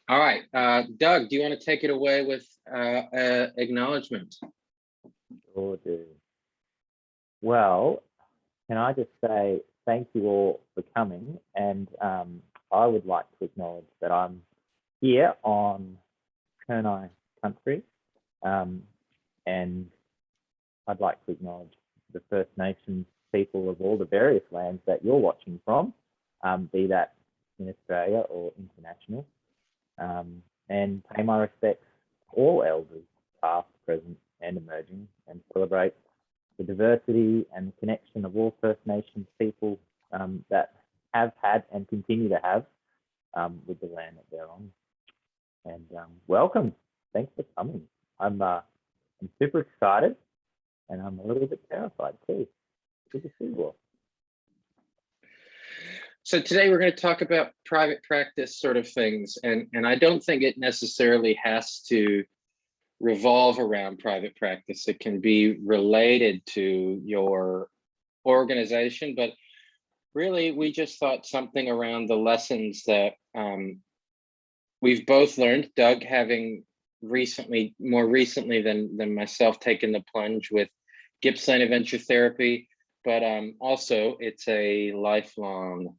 All right, Doug, do you want to take it away with acknowledgement? Sure do. Well, can I just say thank you all for coming, and I would like to acknowledge that I'm here on Kurnai country, and I'd like to acknowledge the First Nations people of all the various lands that you're watching from, be that in Australia or international, and pay my respects to all elders, past, present, and emerging, and celebrate the diversity and the connection of all First Nations people that have had and continue to have with the land that they're on. And welcome. Thanks for coming. I'm super excited, and I'm a little bit terrified too. Good to see you all. So today we're going to talk about private practice sort of things, and I don't think it necessarily has to revolve around private practice. It can be related to your organization, but really we just thought something around the lessons that we've both learned, Doug having more recently than myself, taken the plunge with Gippsland Adventure Therapy, but also it's a lifelong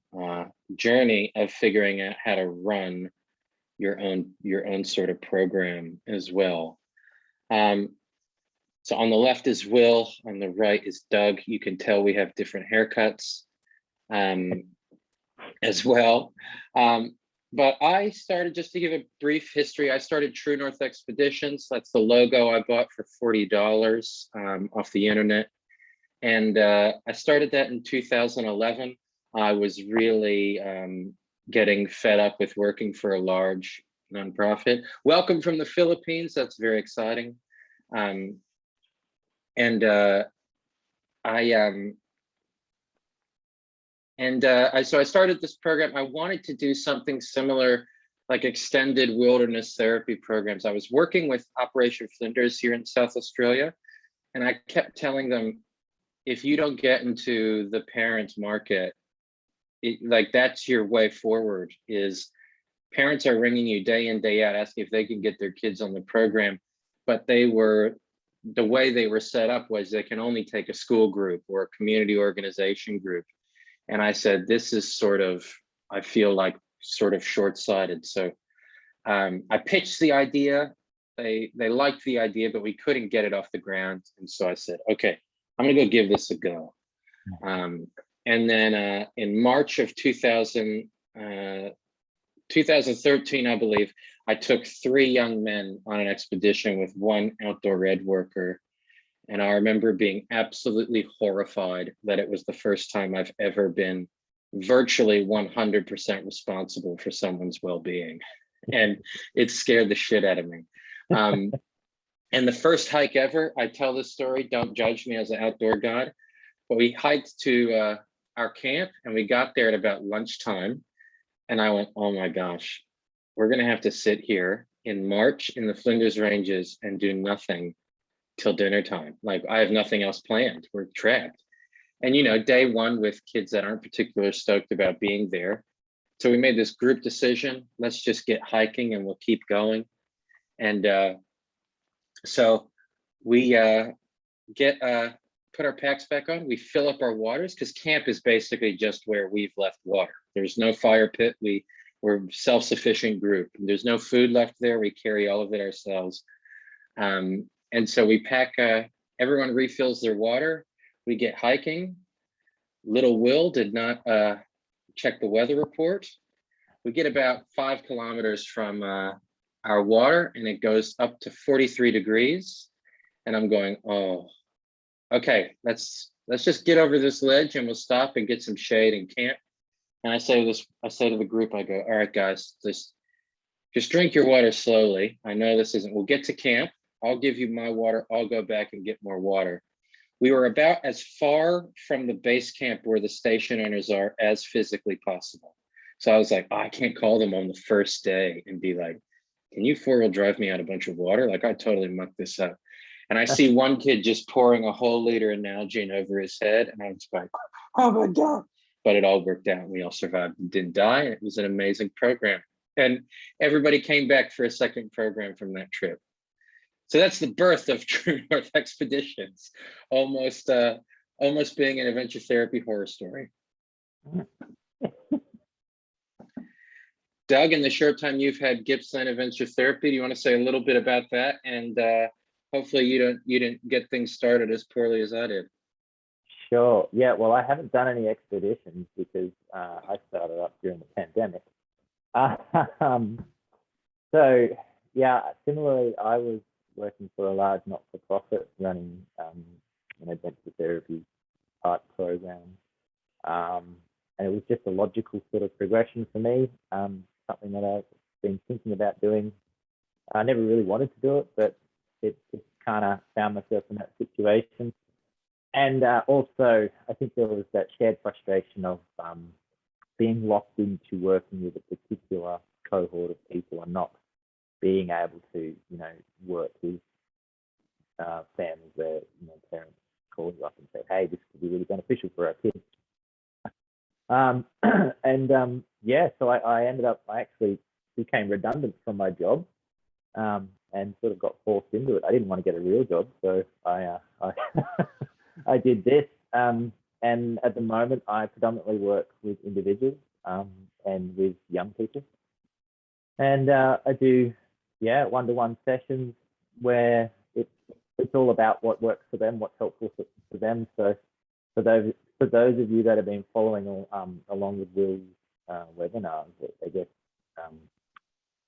journey of figuring out how to run your own sort of program as well. So on the left is Will, on the right is Doug. You can tell we have different haircuts as well. But I started, just to give a brief history, I started True North Expeditions. That's the logo I bought for $40 off the internet. And I started that in 2011. I was really getting fed up with working for a large nonprofit. Welcome from the Philippines. That's very exciting. So I started this program. I wanted to do something similar, like extended wilderness therapy programs. I was working with Operation Flinders here in South Australia, and I kept telling them, if you don't get into the parent market, like that's your way forward. Is parents are ringing you day in, day out, asking if they can get their kids on the program, but the way they were set up was they can only take a school group or a community organization group. And I said, this is sort of, I feel like sort of short-sighted. So I pitched the idea. They liked the idea, but we couldn't get it off the ground. And so I said, okay, I'm gonna go give this a go. And then in March of 2013, I believe, I took 3 young men on an expedition with 1 outdoor ed worker. And I remember being absolutely horrified that it was the first time I've ever been virtually 100% responsible for someone's well-being. And it scared the shit out of me. And the first hike ever, I tell this story, don't judge me as an outdoor guide, but we hiked to our camp and we got there at about lunchtime. And I went, oh my gosh, we're gonna have to sit here in March in the Flinders Ranges and do nothing till dinner time. Like, I have nothing else planned, we're trapped. And you know, day one with kids that aren't particularly stoked about being there. So we made this group decision, let's just get hiking and we'll keep going. And so we put our packs back on, we fill up our waters, because camp is basically just where we've left water. There's no fire pit, we're self-sufficient group. There's no food left there, we carry all of it ourselves. And so we pack, everyone refills their water, we get hiking. Little Will did not check the weather report. We get about 5 kilometers from our water and it goes up to 43 degrees. And I'm going, oh, okay, let's just get over this ledge and we'll stop and get some shade and camp. And I say to the group, I go, all right, guys, just drink your water slowly. I know this isn't, we'll get to camp. I'll give you my water. I'll go back and get more water. We were about as far from the base camp where the station owners are as physically possible. So I was like, oh, I can't call them on the first day and be like, can you 4-wheel drive me out a bunch of water? Like, I totally mucked this up. And I see one kid just pouring a whole liter of Nalgene over his head. And I was like, oh my God. But it all worked out. We all survived and didn't die. It was an amazing program. And everybody came back for a second program from that trip. So that's the birth of True North Expeditions, almost being an adventure therapy horror story. Doug, in the short time you've had Gippsland Adventure Therapy, do you want to say a little bit about that? And hopefully you didn't get things started as poorly as I did. Sure. Yeah. Well, I haven't done any expeditions because I started up during the pandemic. So yeah, similarly, I was working for a large not-for-profit running an adventure therapy type program. And it was just a logical sort of progression for me, something that I've been thinking about doing. I never really wanted to do it, but it just kind of found myself in that situation. And also, I think there was that shared frustration of being locked into working with a particular cohort of people and not being able to, work with families where, parents call you up and say, hey, this could be really beneficial for our kids. Yeah, so I ended up, I actually became redundant from my job and sort of got forced into it. I didn't want to get a real job, so I I did this. And at the moment, I predominantly work with individuals and with young people. And I do, one-to-one sessions where it's all about what works for them, what's helpful for them. So for those of you that have been following along with Will's webinars, I guess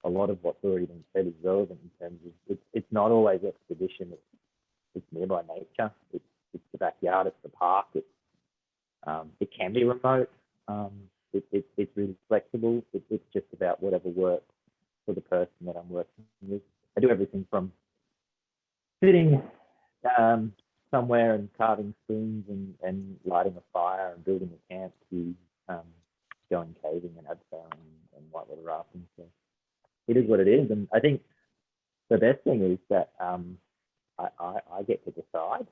a lot of what's already been said is relevant in terms of it's not always expedition. It's nearby nature. It's the backyard. It's the park. It can be remote. It's really flexible. It's just about whatever works for the person that I'm working with. I do everything from sitting somewhere and carving spoons and lighting a fire and building a camp to going caving and abseiling and whitewater rafting. So it is what it is. And I think the best thing is that I get to decide,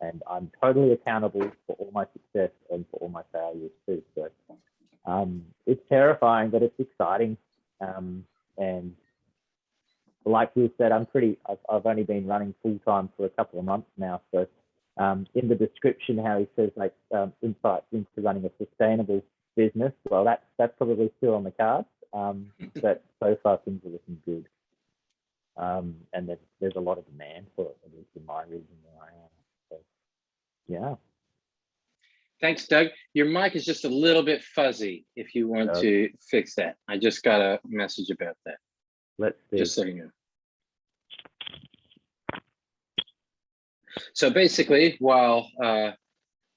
and I'm totally accountable for all my success and for all my failures too. So it's terrifying, but it's exciting. And like you said, I've only been running full time for a couple of months now. So in the description, how he says like insights into running a sustainable business, well, that's probably still on the cards. But so far things are looking good. And there's a lot of demand for it, at least in my region where I am. So yeah. Thanks, Doug. Your mic is just a little bit fuzzy. If you want to fix that, I just got a message about that. Let's see. Just so you know. So basically, while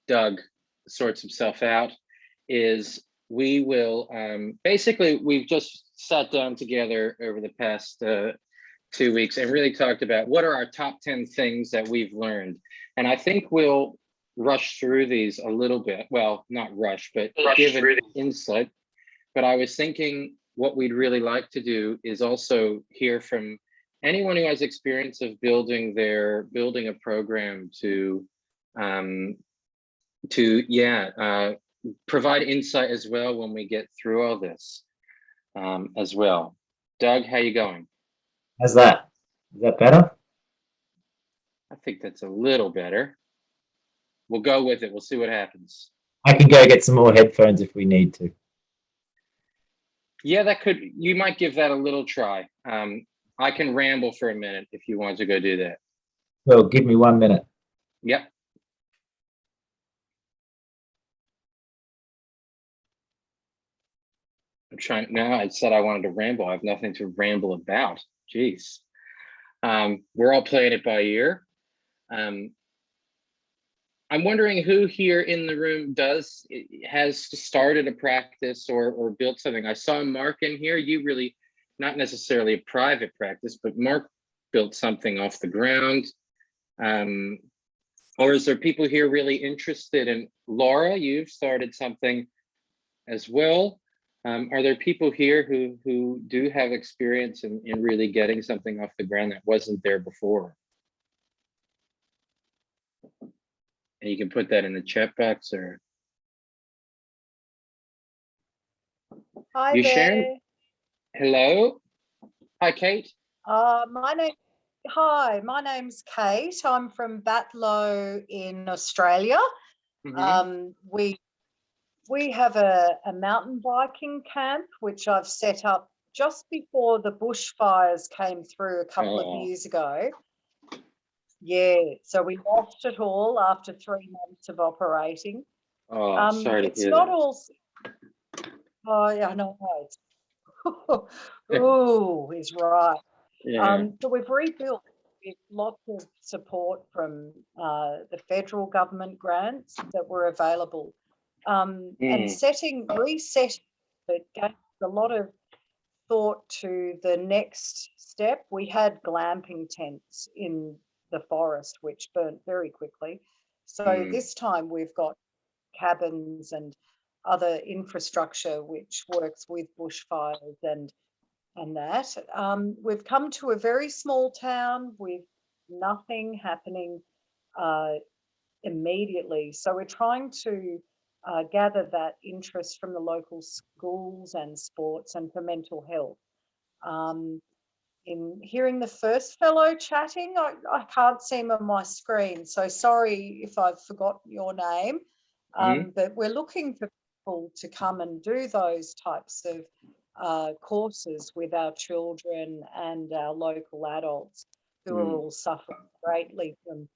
Doug sorts himself out, is we will basically we've just sat down together over the past 2 weeks and really talked about what are our top 10 things that we've learned. And I think we'll rush through these a little bit. Well, not rush, but give an insight. But I was thinking what we'd really like to do is also hear from anyone who has experience of building a program to provide insight as well when we get through all this as well. Doug, how you going? How's that? Is that better? I think that's a little better. We'll go with it. We'll see what happens. I can go get some more headphones if we need to. Yeah, you might give that a little try. I can ramble for a minute if you want to go do that. Well, give me 1 minute. Yep. I'm trying now. I said I wanted to ramble. I have nothing to ramble about. Jeez. We're all playing it by ear. I'm wondering who here in the room has started a practice or built something. I saw Mark in here. You really, not necessarily a private practice, but Mark built something off the ground. Or is there people here really interested in, Laura, you've started something as well. Are there people here who do have experience in really getting something off the ground that wasn't there before? And you can put that in the chat box or. Hi You there. Sharon? Hello. Hi, Kate. Hi, my name's Kate. I'm from Batlow in Australia. Mhm. We have a mountain biking camp which I've set up just before the bushfires came through a couple of Oh, years ago. Yeah, so we lost it all after 3 months of operating. oh, sorry to It's hear not that. all. Oh, yeah, I know. Ooh, is right. Yeah. So we've rebuilt with lots of support from the federal government grants that were available, and Mm, resetting it gave a lot of thought to the next step. We had glamping tents in the forest, which burnt very quickly. So mm, this time we've got cabins and other infrastructure which works with bushfires and that. We've come to a very small town with nothing happening uh, immediately. So we're trying to gather that interest from the local schools and sports and for mental health. Um, in hearing the first fellow chatting, I can't see him on my screen. So sorry if I've forgotten your name, mhm, but we're looking for people to come and do those types of courses with our children and our local adults who are mm, all suffering greatly from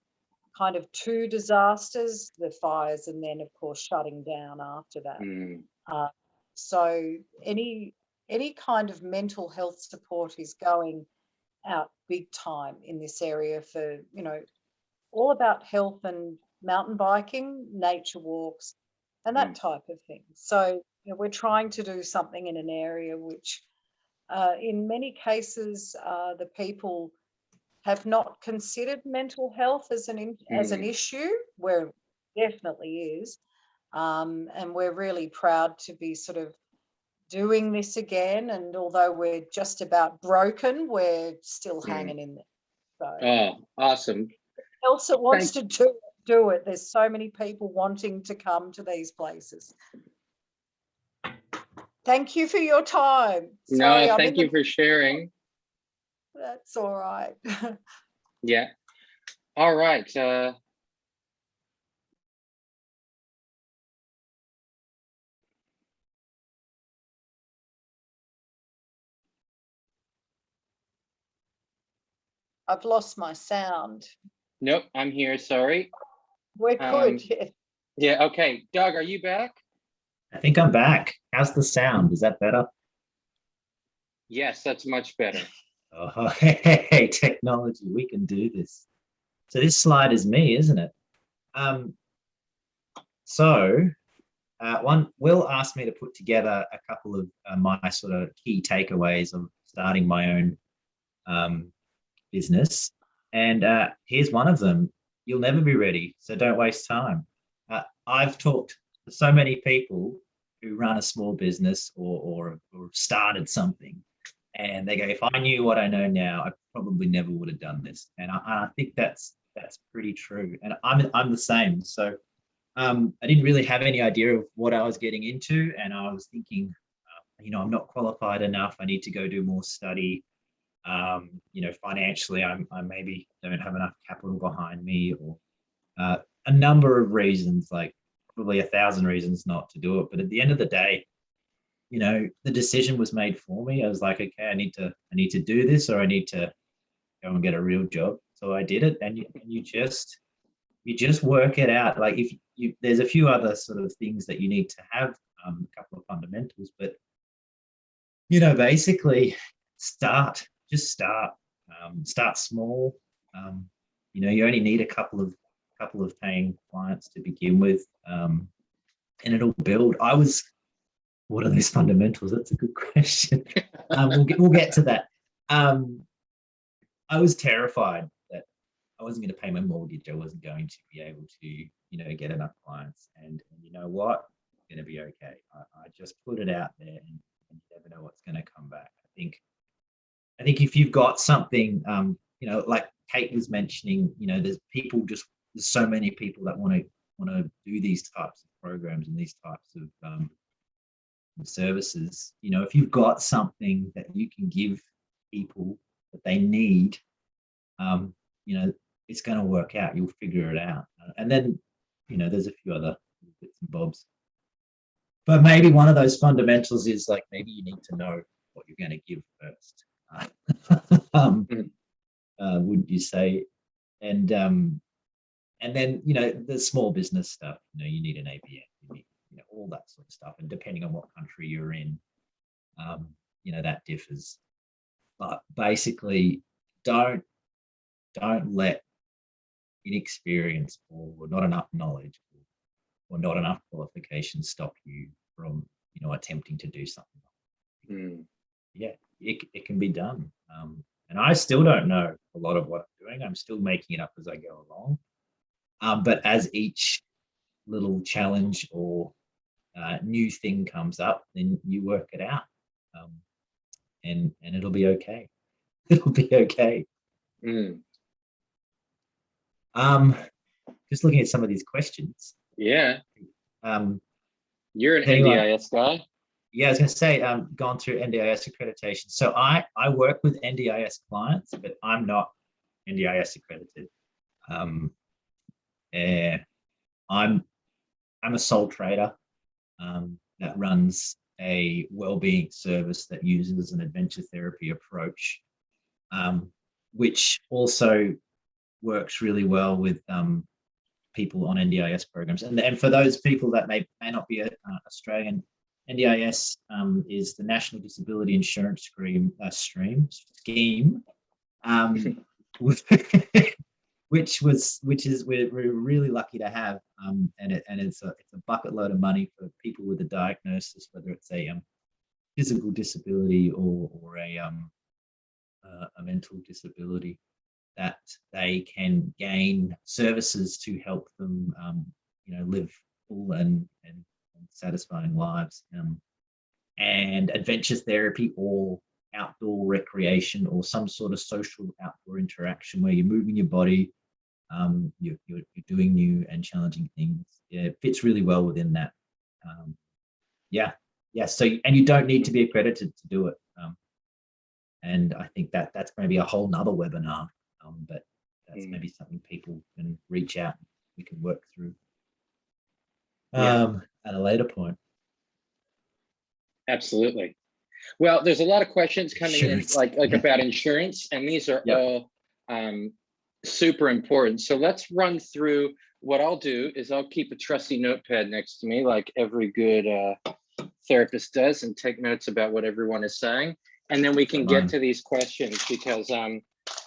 kind of two disasters, the fires and then of course shutting down after that. mm, Uh, so any kind of mental health support is going out big time in this area for, all about health and mountain biking, nature walks, and that mm, type of thing. So we're trying to do something in an area which, in many cases, the people have not considered mental health as an mm. issue, where it definitely is. And we're really proud to be sort of doing this again. And although we're just about broken, we're still Mm. hanging in there. So Oh, awesome. else that wants Thank to do it. There's so many people wanting to come to these places. Thank you for your time. No, Sorry, I'm in thank the. you for sharing. That's all right. Yeah. All right. I've lost my sound. Nope, I'm here. Sorry. We're good. Um, yeah. Okay. Doug, are you back? I think I'm back. How's the sound? Is that better? Yes, that's much better. Oh, hey, technology, we can do this. So this slide is me, isn't it? Um, so one Will asked me to put together a couple of my sort of key takeaways of starting my own business, and here's one of them: you'll never be ready, so don't waste time. I've talked to so many people who run a small business or started something, and they go, if I knew what I know now, I probably never would have done this. And I think that's pretty true. And I'm the same. So I didn't really have any idea of what I was getting into, and I was thinking, I'm not qualified enough. I need to go do more study. Financially, I maybe don't have enough capital behind me, or a number of reasons, like probably 1,000 reasons not to do it. But at the end of the day, the decision was made for me. I was like, okay, I need to do this, or I need to go and get a real job. So I did it, and you just work it out. Like if there's a few other sort of things that you need to have, a couple of fundamentals, but basically just start small. You only need a couple of paying clients to begin with, and it'll build. What are those fundamentals? That's a good question. We'll get to that. I was terrified that I wasn't going to pay my mortgage. I wasn't going to be able to, get enough clients. And you know what? It's going to be okay. I just put it out there, and you never know what's going to come back. I think if you've got something, like Kate was mentioning, there's so many people that want to do these types of programs and these types of services, you know, if you've got something that you can give people that they need, you know, it's going to work out. You'll figure it out. And then, you know, there's a few other bits and bobs. But maybe one of those fundamentals is like, maybe you need to know what you're going to give first. Wouldn't you say? And then, you know, the small business stuff, you know, you need an ABN, you need, you know, all that sort of stuff. And depending on what country you're in, you know, that differs. But basically, don't let inexperience or not enough knowledge or not enough qualifications stop you from, you know, attempting to do something. Yeah, it can be done. And I still don't know a lot of what I'm doing. I'm still making it up as I go along. But as each little challenge or new thing comes up, then you work it out, and it'll be okay. It'll be okay. Just looking at some of these questions. Yeah. You're an NDIS guy. Yeah, I was going to say, gone through NDIS accreditation. So I work with NDIS clients, but I'm not NDIS accredited. I'm a sole trader that runs a wellbeing service that uses an adventure therapy approach, which also works really well with people on NDIS programs. And for those people that may not be Australian, NDIS is the National Disability Insurance scheme, which is we're really lucky to have, and it's a bucket load of money for people with a diagnosis, whether it's a physical disability or a mental disability, that they can gain services to help them, you know, live full and satisfying lives. And adventure therapy or outdoor recreation or some sort of social outdoor interaction where you're moving your body, you're doing new and challenging things. Yeah, it fits really well within that. So, and you don't need to be accredited to do it. And I think that's maybe a whole nother webinar, but that's maybe something people can reach out, we can work through at a later point. Absolutely. Well, there's a lot of questions coming in, like about insurance, and these are all super important. So let's run through. What I'll do is I'll keep a trusty notepad next to me, like every good therapist does, and take notes about what everyone is saying. And then we can get to these questions, because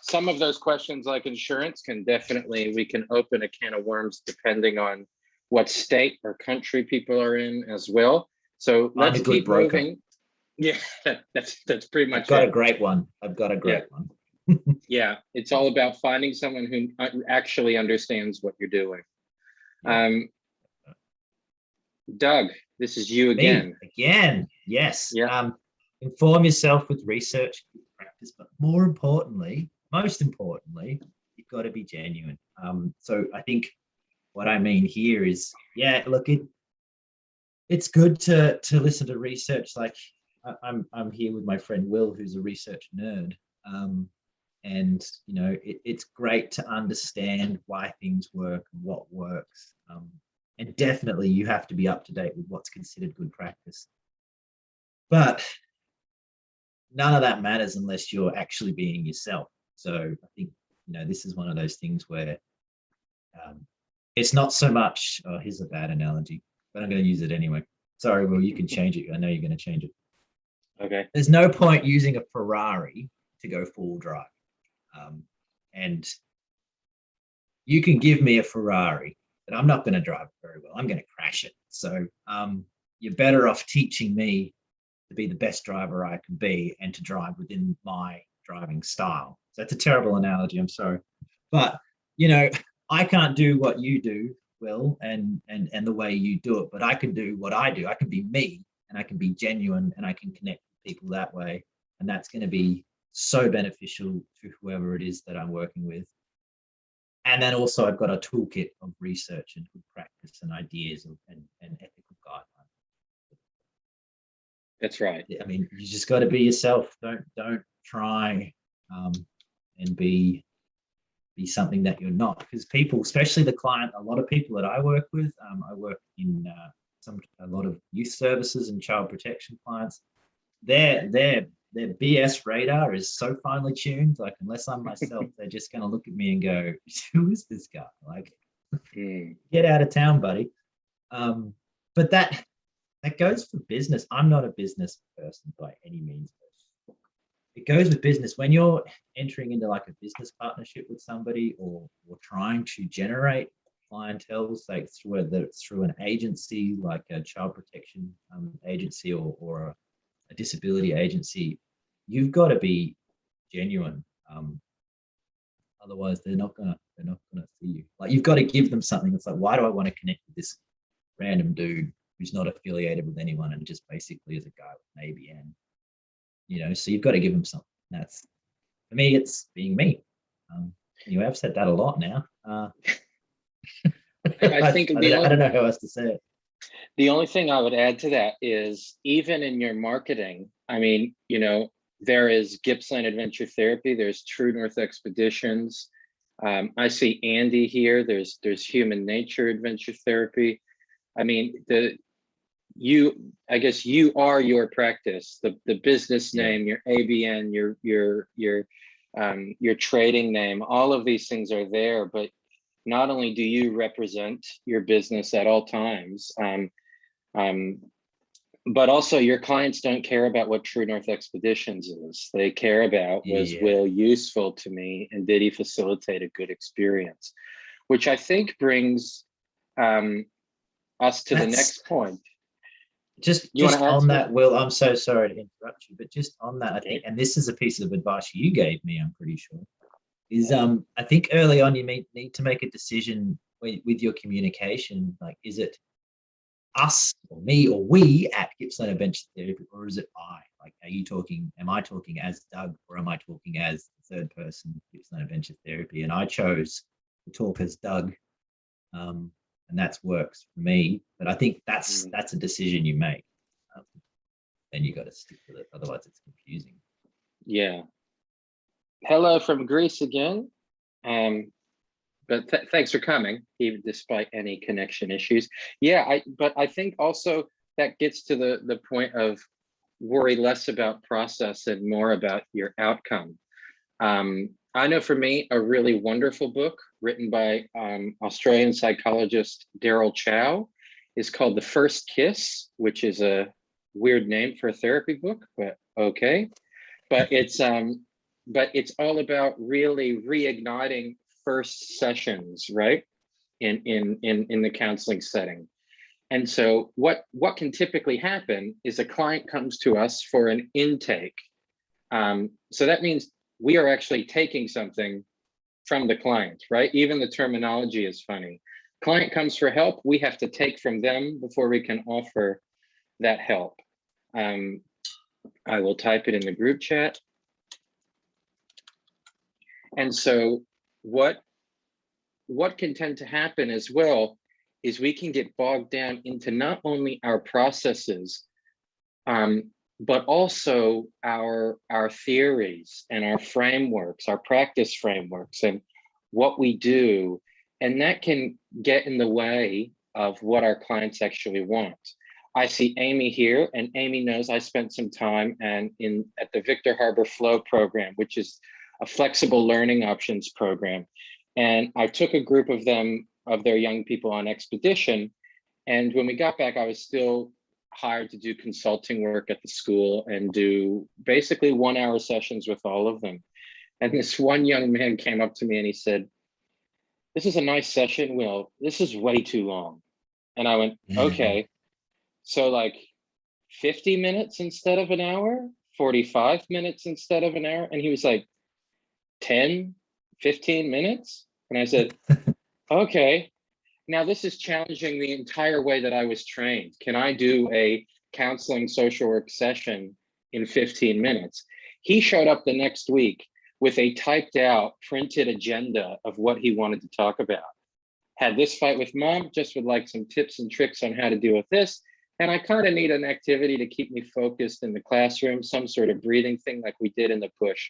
some of those questions, like insurance, we can open a can of worms depending on what state or country people are in as well. So let's keep moving. Yeah, that's pretty much I've got a great one. one. Yeah, it's all about finding someone who actually understands what you're doing. Doug, this is you again. Again, yes. Yeah. Inform yourself with research, practice, but most importantly, you've got to be genuine. So I think what I mean here is, look, it's good to listen to research. Like I'm here with my friend Will, who's a research nerd, and you know it's great to understand why things work and what works. And definitely you have to be up to date with what's considered good practice. But none of that matters unless you're actually being yourself. So I think, you know, this is one of those things where it's not so much, here's a bad analogy, but I'm going to use it anyway. Sorry, Will, you can change it. I know you're going to change it. Okay. There's no point using a Ferrari to go full drive. And you can give me a Ferrari, but I'm not going to drive very well. I'm going to crash it. So you're better off teaching me to be the best driver I can be and to drive within my driving style. So that's a terrible analogy, I'm sorry. But, you know, I can't do what you do, Will, and the way you do it, but I can do what I do. I can be me, and I can be genuine, and I can connect with people that way. And that's going to be so beneficial to whoever it is that I'm working with. And then also I've got a toolkit of research and good practice and ideas and ethical guidelines. That's right. I mean, you just got to be yourself. Don't try and be something that you're not, because people, especially the client, a lot of people that I work with, I work in a lot of youth services and child protection clients. Their BS radar is so finely tuned. Like, unless I'm myself, they're just going to look at me and go, "Who is this guy? Like, get out of town, buddy." But that goes for business. I'm not a business person by any means. It goes with business. When you're entering into like a business partnership with somebody, or trying to generate clientele, like whether it's through an agency like a child protection agency or a disability agency, you've got to be genuine. Otherwise, they're not gonna see you. Like, you've got to give them something. It's like, why do I want to connect with this random dude who's not affiliated with anyone and just basically is a guy with an ABN? You know, so you've got to give them something. That's, for me, it's being me. Anyway, I've said that a lot now. I think I don't know how else to say it. The only thing I would add to that is, even in your marketing, I mean, you know, there is Gippsland Adventure Therapy, there's True North Expeditions. I see Andy here. There's Human Nature Adventure Therapy. I mean, I guess you are your practice, the business name, your ABN, your trading name, all of these things are there. But not only do you represent your business at all times, but also your clients don't care about what True North Expeditions is. They care about, was Will useful to me, and did he facilitate a good experience? Which I think brings us to the next point. Just on that, Will, I'm so sorry to interrupt you, but just on that, I think, and this is a piece of advice you gave me, I'm pretty sure, is I think early on you need to make a decision with your communication. Like, is it us or me or we at Gippsland Adventure Therapy, or is it I? Like, am I talking as Doug, or am I talking as the third person, Gippsland Adventure Therapy? And I chose to talk as Doug. And that works for me. But I think that's a decision you make. And you got to stick with it. Otherwise, it's confusing. Yeah. Hello from Greece again. But thanks for coming, even despite any connection issues. Yeah, but I think also that gets to the point of worry less about process and more about your outcome. I know for me, a really wonderful book written by Australian psychologist Daryl Chow is called The First Kiss, which is a weird name for a therapy book, but okay. But it's all about really reigniting first sessions, right? In the counseling setting. And so what can typically happen is a client comes to us for an intake. So that means we are actually taking something from the client, right? Even the terminology is funny. Client comes for help, we have to take from them before we can offer that help. I will type it in the group chat. And so what can tend to happen as well is we can get bogged down into not only our processes, but also our theories and our frameworks, our practice frameworks, and what we do. And that can get in the way of what our clients actually want. I see Amy here, and Amy knows I spent some time at the Victor Harbor Flow program, which is a flexible learning options program. And I took a group of their young people on expedition. And when we got back, I was still hired to do consulting work at the school and do basically 1 hour sessions with all of them. And this one young man came up to me and he said, "This is a nice session, Will. This is way too long." And I went, "Okay. So like 50 minutes instead of an hour, 45 minutes instead of an hour?" And he was like, 10, 15 minutes? And I said, "Okay. Now this is challenging the entire way that I was trained. Can I do a counseling social work session in 15 minutes?" He showed up the next week with a typed out, printed agenda of what he wanted to talk about. Had this fight with mom, just would like some tips and tricks on how to deal with this. And I kind of need an activity to keep me focused in the classroom, some sort of breathing thing like we did in the push.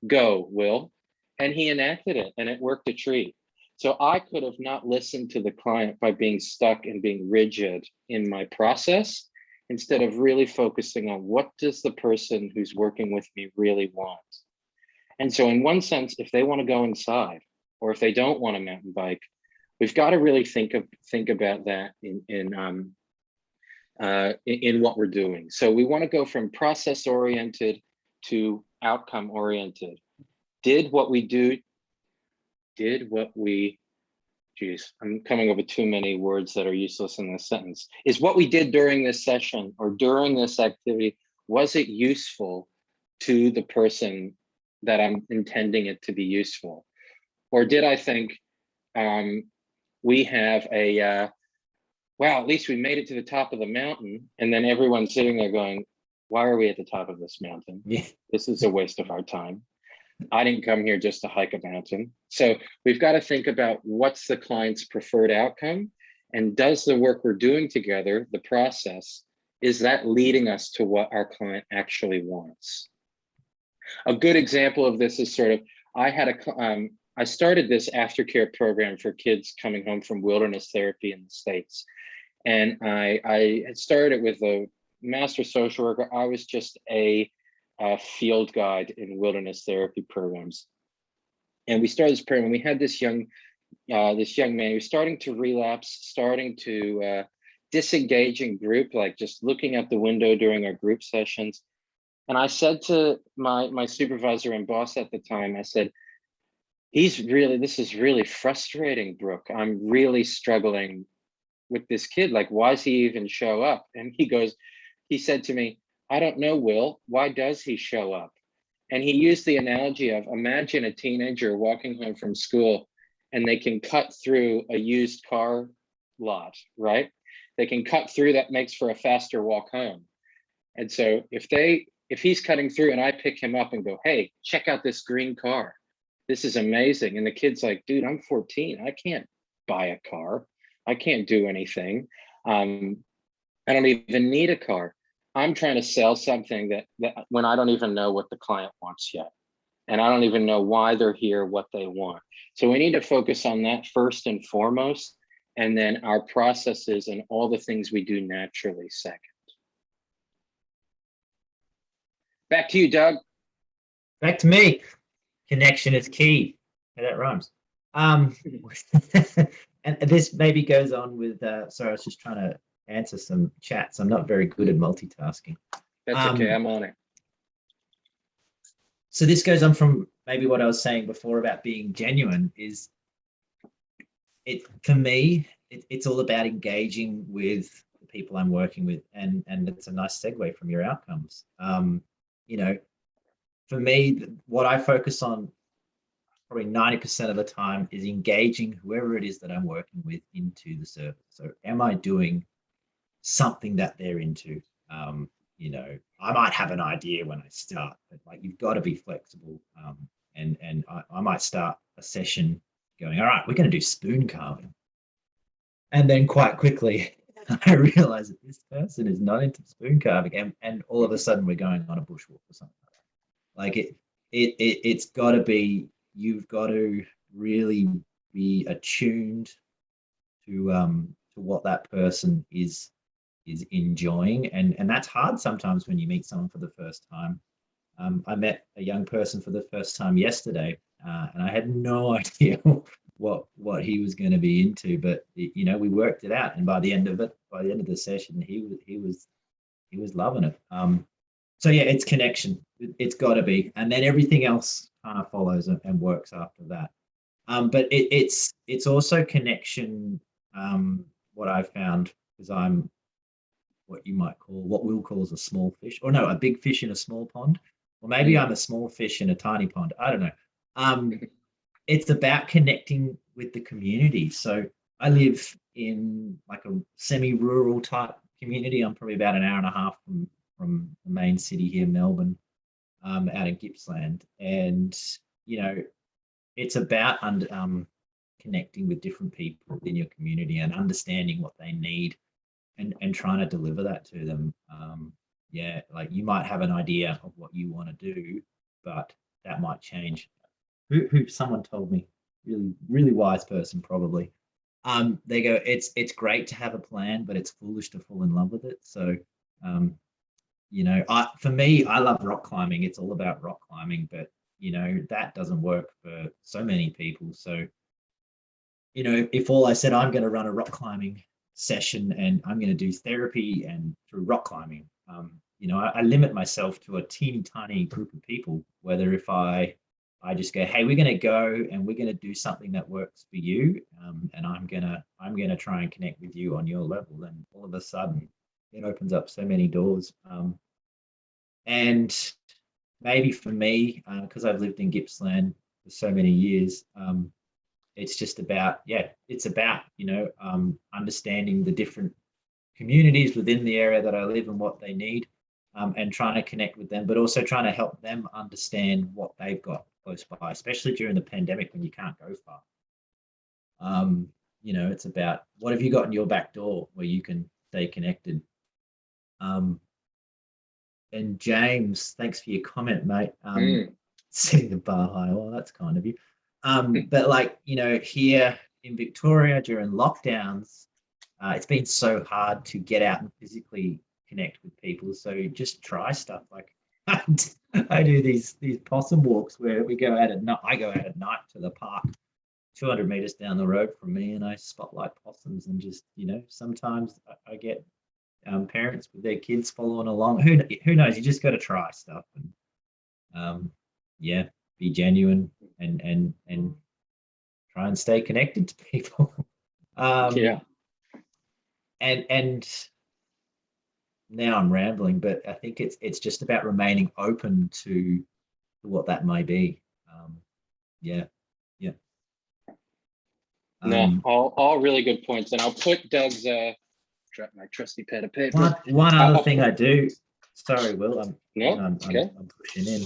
Go, Will. And he enacted it, and it worked a treat. So I could have not listened to the client by being stuck and being rigid in my process, instead of really focusing on what does the person who's working with me really want. And so in one sense, if they want to go inside, or if they don't want a mountain bike, we've got to really think about that in what we're doing. So we want to go from process oriented to outcome oriented. Geez, I'm coming up with too many words that are useless in this sentence. Is what we did during this session or during this activity, was it useful to the person that I'm intending it to be useful? Or did I think we have a, wow, at least we made it to the top of the mountain, and then everyone's sitting there going, why are we at the top of this mountain? Yeah. This is a waste of our time. I didn't come here just to hike a mountain. So we've got to think about what's the client's preferred outcome, and does the work we're doing together, the process, is that leading us to what our client actually wants? A good example of this is sort of, I started this aftercare program for kids coming home from wilderness therapy in the States. And I had started with a master social worker. I was just a field guide in wilderness therapy programs. And we started this program. We had this young man who was starting to relapse, starting to disengage in group, like just looking out the window during our group sessions. And I said to my supervisor and boss at the time, I said, this is really frustrating, Brooke. I'm really struggling with this kid. Like, why does he even show up? And he said to me, I don't know, Will, why does he show up? And he used the analogy of, imagine a teenager walking home from school and they can cut through a used car lot, right? They can cut through, that makes for a faster walk home. And so if he's cutting through and I pick him up and go, hey, check out this green car. This is amazing. And the kid's like, dude, I'm 14. I can't buy a car. I can't do anything. I don't even need a car. I'm trying to sell something that when I don't even know what the client wants yet. And I don't even know why they're here, what they want. So we need to focus on that first and foremost, and then our processes and all the things we do naturally second. Back to you, Doug. Back to me. Connection is key. Yeah, that rhymes. And this maybe goes on with, sorry, I was just trying to answer some chats. I'm not very good at multitasking. That's okay, I'm on it. So this goes on from maybe what I was saying before about being genuine. Is it, for me, it's all about engaging with the people I'm working with, and it's a nice segue from your outcomes. You know, for me, what I focus on probably 90% of the time is engaging whoever it is that I'm working with into the service. So am I doing something that they're into? You know, I might have an idea when I start, but like, you've got to be flexible. And I might start a session going, all right, we're going to do spoon carving. And then quite quickly, I realize that this person is not into spoon carving. And all of a sudden we're going on a bushwalk or something. Like it's got to be, you've got to really be attuned to what that person is enjoying, and that's hard sometimes when you meet someone for the first time. I met a young person for the first time yesterday, and I had no idea what he was going to be into, but you know, we worked it out, and by the end of the session, he was loving it. So yeah, it's connection. It's got to be, and then everything else kind of follows and works after that. But it's also connection. What I've found is I'm what we'll call as a small fish, or no, a big fish in a small pond, or maybe I'm a small fish in a tiny pond. I don't know. It's about connecting with the community. So I live in like a semi-rural type community. I'm probably about an hour and a half from the main city here, Melbourne, out in Gippsland. And, you know, it's about connecting with different people in your community and understanding what they need and trying to deliver that to them. Yeah, like you might have an idea of what you want to do, but that might change. Who someone told me, really wise person probably. They go, it's great to have a plan, but it's foolish to fall in love with it. So, you know, for me, I love rock climbing. It's all about rock climbing, but you know, that doesn't work for so many people. So, you know, if all I said, I'm going to run a rock climbing session and I'm going to do therapy and through rock climbing, you know, I limit myself to a teeny tiny group of people. Whether if I just go, hey, we're going to go and we're going to do something that works for you, and I'm gonna try and connect with you on your level, then all of a sudden it opens up so many doors. And maybe for me, because I've lived in Gippsland for so many years, it's just about, it's about, you know, understanding the different communities within the area that I live and what they need, and trying to connect with them, but also trying to help them understand what they've got close by, especially during the pandemic when you can't go far. You know, it's about what have you got in your back door where you can stay connected. And James, thanks for your comment, mate. Setting the bar high. Well, that's kind of you. But like, you know, here in Victoria during lockdowns, it's been so hard to get out and physically connect with people. So just try stuff like I do these possum walks where we go out at night. I go out at night to the park 200 meters down the road from me, and I spotlight possums, and just, you know, sometimes I get parents with their kids following along. Who knows? You just got to try stuff and yeah, be genuine and try and stay connected to people. Yeah. And now I'm rambling, but I think it's just about remaining open to what that may be. Yeah. No, all really good points, and I'll put Doug's drop my trusty pad of paper. One other thing I do. Sorry, Will. I'm okay. I'm pushing in,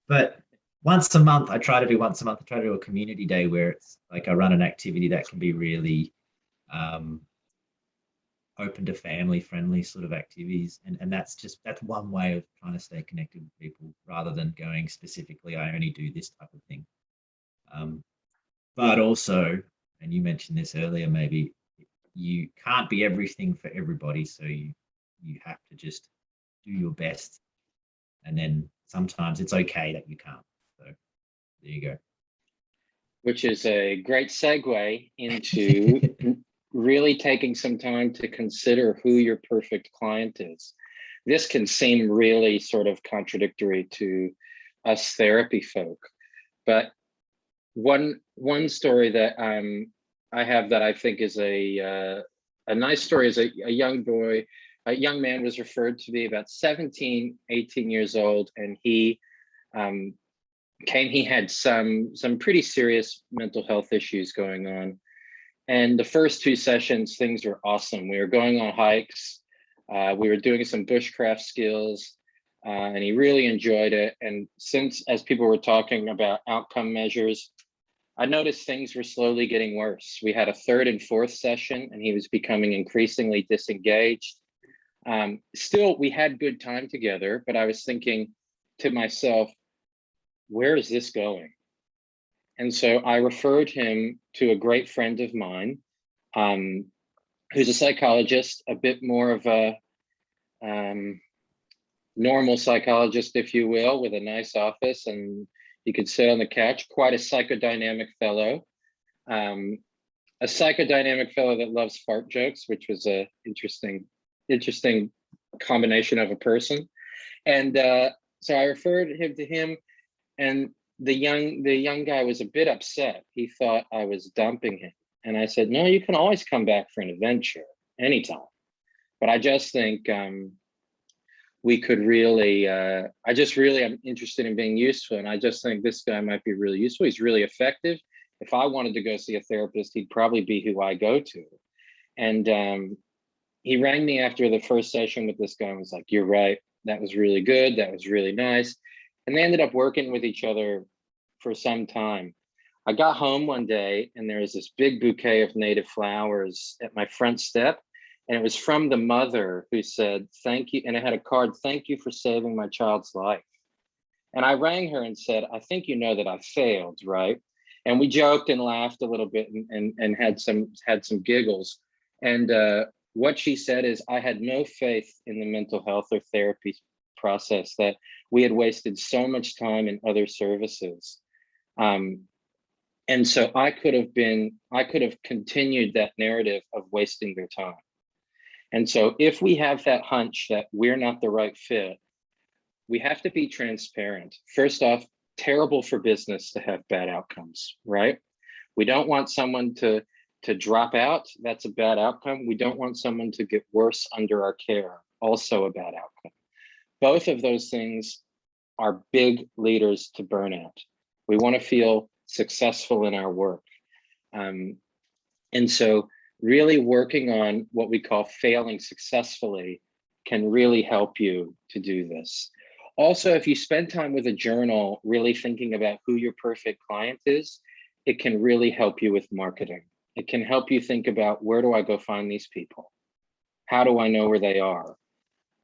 but once a month I try to do a community day where it's like I run an activity that can be really open to family friendly sort of activities, and that's one way of trying to stay connected with people rather than going specifically I only do this type of thing. But also, and you mentioned this earlier, maybe you can't be everything for everybody, so you have to just do your best, and then sometimes it's okay that you can't. So there you go. Which is a great segue into really taking some time to consider who your perfect client is. This can seem really sort of contradictory to us therapy folk, but one story that I have that I think is a nice story is a young man was referred to be about 17, 18 years old, and he had some pretty serious mental health issues going on. And the first two sessions, things were awesome. We were going on hikes, we were doing some bushcraft skills, and he really enjoyed it. And since, as people were talking about outcome measures, I noticed things were slowly getting worse. We had a third and fourth session, and he was becoming increasingly disengaged. Still, we had good time together, but I was thinking to myself, where is this going? And so I referred him to a great friend of mine, who's a psychologist, a bit more of a normal psychologist, if you will, with a nice office, and you could sit on the couch, quite a psychodynamic fellow. A psychodynamic fellow that loves fart jokes, which was a interesting combination of a person. And so I referred him to him, and the young guy was a bit upset. He thought I was dumping him. And I said, no, you can always come back for an adventure anytime. But I just think we could really, I'm interested in being useful. And I just think this guy might be really useful. He's really effective. If I wanted to go see a therapist, he'd probably be who I go to. And he rang me after the first session with this guy and was like, you're right. That was really good. That was really nice. And they ended up working with each other for some time. I got home one day and there was this big bouquet of native flowers at my front step. And it was from the mother who said, thank you. And it had a card, thank you for saving my child's life. And I rang her and said, I think you know that I failed, right? And we joked and laughed a little bit and had some giggles. And what she said is, I had no faith in the mental health or therapy process, that we had wasted so much time in other services. And so I could have continued that narrative of wasting their time. And so if we have that hunch that we're not the right fit, we have to be transparent. First off, terrible for business to have bad outcomes, right? We don't want someone to drop out. That's a bad outcome. We don't want someone to get worse under our care. Also a bad outcome. Both of those things are big leaders to burnout. We want to feel successful in our work. And so really working on what we call failing successfully can really help you to do this. Also, if you spend time with a journal, really thinking about who your perfect client is, it can really help you with marketing. It can help you think about, where do I go find these people? How do I know where they are?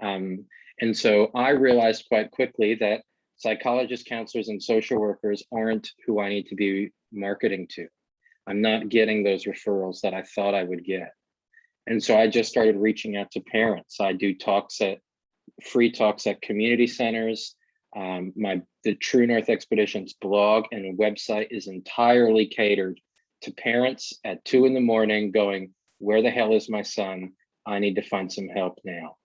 And so I realized quite quickly that psychologists, counselors, and social workers aren't who I need to be marketing to. I'm not getting those referrals that I thought I would get. And so I just started reaching out to parents. I do free talks at community centers. The True North Expeditions blog and website is entirely catered to parents at 2 a.m. going, where the hell is my son? I need to find some help now.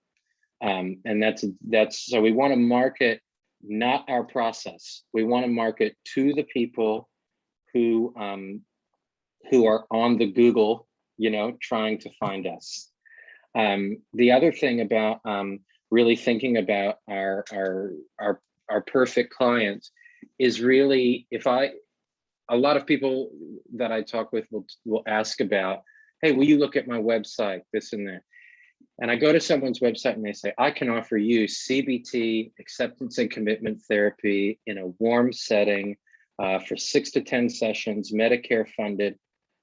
And that's so we want to market not our process. We want to market to the people who are on the Google, trying to find us. The other thing about really thinking about our perfect client is really, a lot of people that I talk with will ask about, hey, will you look at my website, this and that? And I go to someone's website and they say, I can offer you CBT, acceptance and commitment therapy in a warm setting for 6 to 10 sessions, Medicare funded.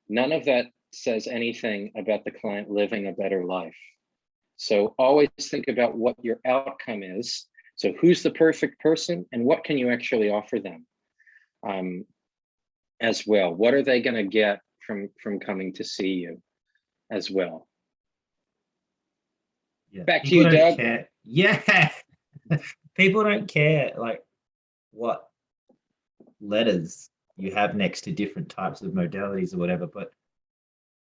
None of that says anything about the client living a better life. So always think about what your outcome is. So who's the perfect person and what can you actually offer them as well? What are they going to get from coming to see you as well? Yeah. Back to you, Doug. Yeah. People don't care like what letters you have next to different types of modalities or whatever, but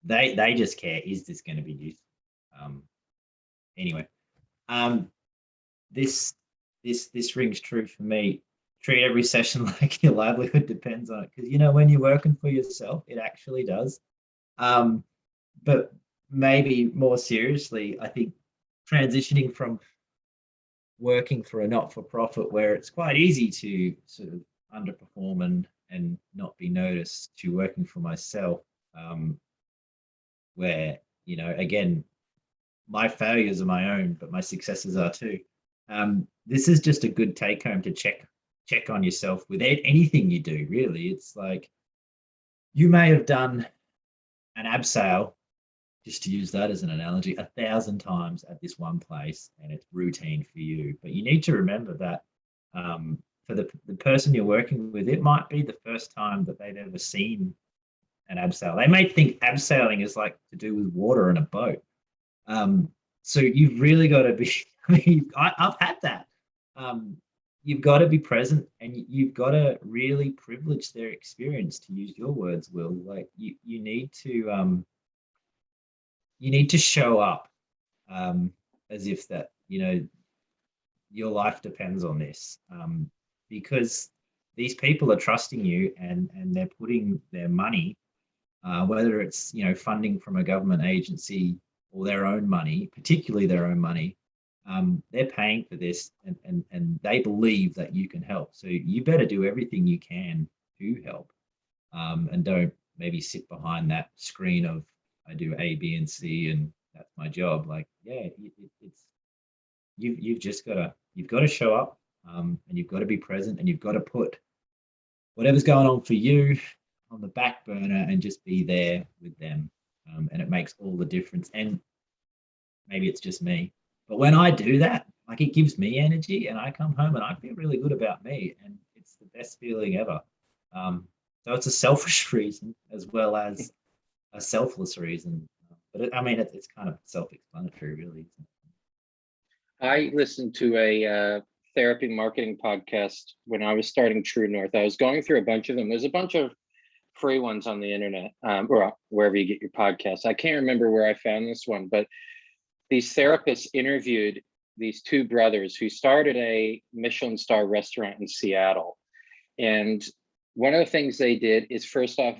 they just care, is this going to be useful? Anyway, this rings true for me. Treat every session like your livelihood depends on it, because when you're working for yourself, it actually does. But maybe more seriously, I think transitioning from working for a not-for-profit where it's quite easy to sort of underperform and not be noticed, to working for myself, where again, my failures are my own, but my successes are too. This is just a good take home to check on yourself with anything you do, really. It's like, you may have done an abseil, just to use that as an analogy, 1,000 times at this one place, and it's routine for you. But you need to remember that for the person you're working with, it might be the first time that they've ever seen an abseil. They may think abseiling is like to do with water and a boat. So you've really got to be, I've had that. You've got to be present, and you've got to really privilege their experience, to use your words, Will. Like you need to show up as if that, your life depends on this, because these people are trusting you, and they're putting their money, whether it's, funding from a government agency or their own money, particularly their own money, they're paying for this, and they believe that you can help. So you better do everything you can to help, and don't maybe sit behind that screen of, I do A, B, and C, and that's my job. Like, yeah, it's you've got to show up, and you've got to be present, and you've got to put whatever's going on for you on the back burner and just be there with them. And it makes all the difference. And maybe it's just me, but when I do that, like, it gives me energy, and I come home and I feel really good about me, and it's the best feeling ever. So it's a selfish reason as well as a selfless reason. But I mean, it's kind of self-explanatory, really, isn't it? I listened to a therapy marketing podcast when I was starting True North. I was going through a bunch of them. There's a bunch of free ones on the internet, or wherever you get your podcasts. I can't remember where I found this one, but these therapists interviewed these two brothers who started a Michelin star restaurant in Seattle. And one of the things they did is, first off,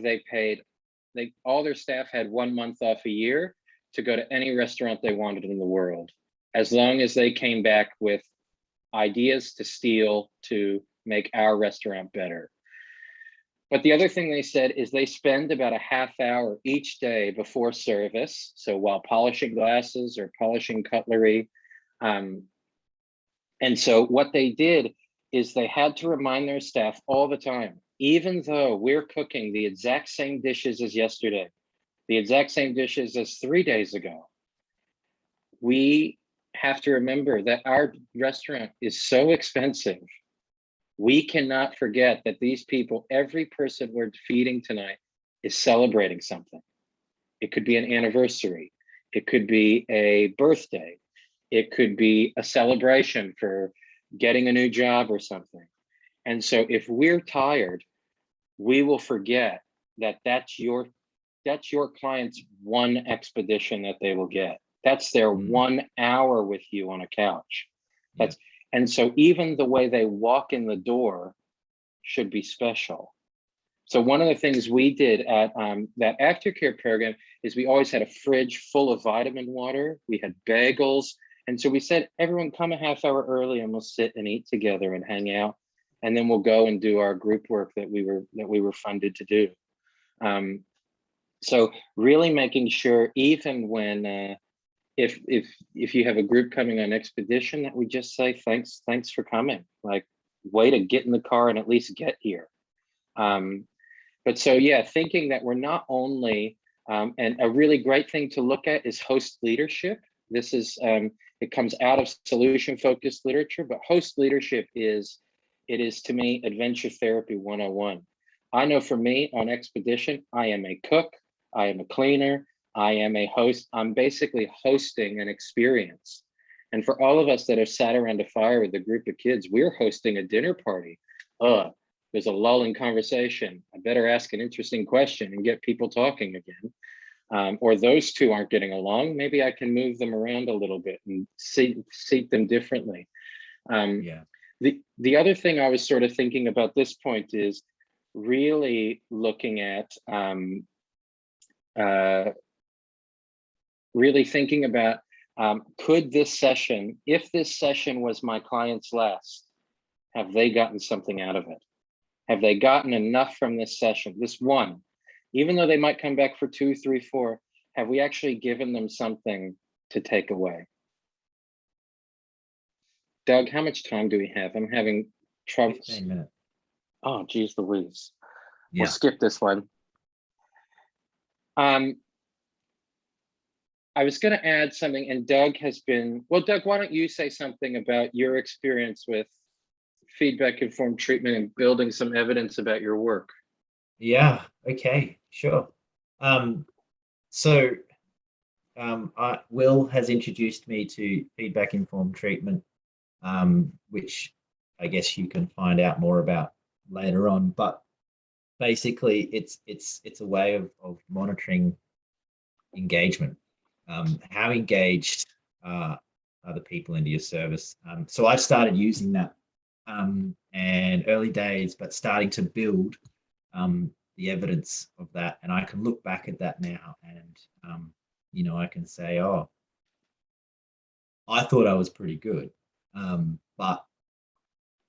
all their staff had 1 month off a year to go to any restaurant they wanted in the world, as long as they came back with ideas to steal to make our restaurant better. But the other thing they said is they spend about a half hour each day before service. So while polishing glasses or polishing cutlery. And so what they did is they had to remind their staff all the time, even though we're cooking the exact same dishes as yesterday, the exact same dishes as 3 days ago, we have to remember that our restaurant is so expensive. We cannot forget that these people, every person we're feeding tonight, is celebrating something. It could be an anniversary. It could be a birthday. It could be a celebration for getting a new job or something. And so if we're tired, we will forget that that's your client's one expedition that they will get. That's their 1 hour with you on a couch. And so even the way they walk in the door should be special. So one of the things we did at that aftercare program is we always had a fridge full of vitamin water. We had bagels. And so we said, everyone come a half hour early and we'll sit and eat together and hang out. And then we'll go and do our group work that we were funded to do. So really making sure, even when, if you have a group coming on expedition, that we just say, thanks for coming, like, way to get in the car and at least get here. But so, yeah, thinking that we're not only, and a really great thing to look at is host leadership. This is, it comes out of solution-focused literature, but host leadership is to me, adventure therapy 101. I know for me on expedition, I am a cook, I am a cleaner, I am a host. I'm basically hosting an experience. And for all of us that have sat around a fire with a group of kids, we're hosting a dinner party. There's a lull in conversation. I better ask an interesting question and get people talking again. Or those two aren't getting along. Maybe I can move them around a little bit and seat them differently. The other thing I was sort of thinking about this point is really looking at, really thinking about, could this session, if this session was my client's last, have they gotten something out of it? Have they gotten enough from this session, this one? Even though they might come back for 2, 3, 4, have we actually given them something to take away? Doug, how much time do we have? I'm having trouble. 15 minutes. Oh, geez Louise. Yeah. We'll skip this one. I was going to add something, and Doug has been, well, Doug, why don't you say something about your experience with feedback-informed treatment and building some evidence about your work? Yeah, okay, sure. Will has introduced me to feedback-informed treatment, which I guess you can find out more about later on. But basically, it's a way of monitoring engagement. How engaged are the people into your service? So I started using that, and early days, but starting to build the evidence of that. And I can look back at that now, and I can say, oh, I thought I was pretty good, but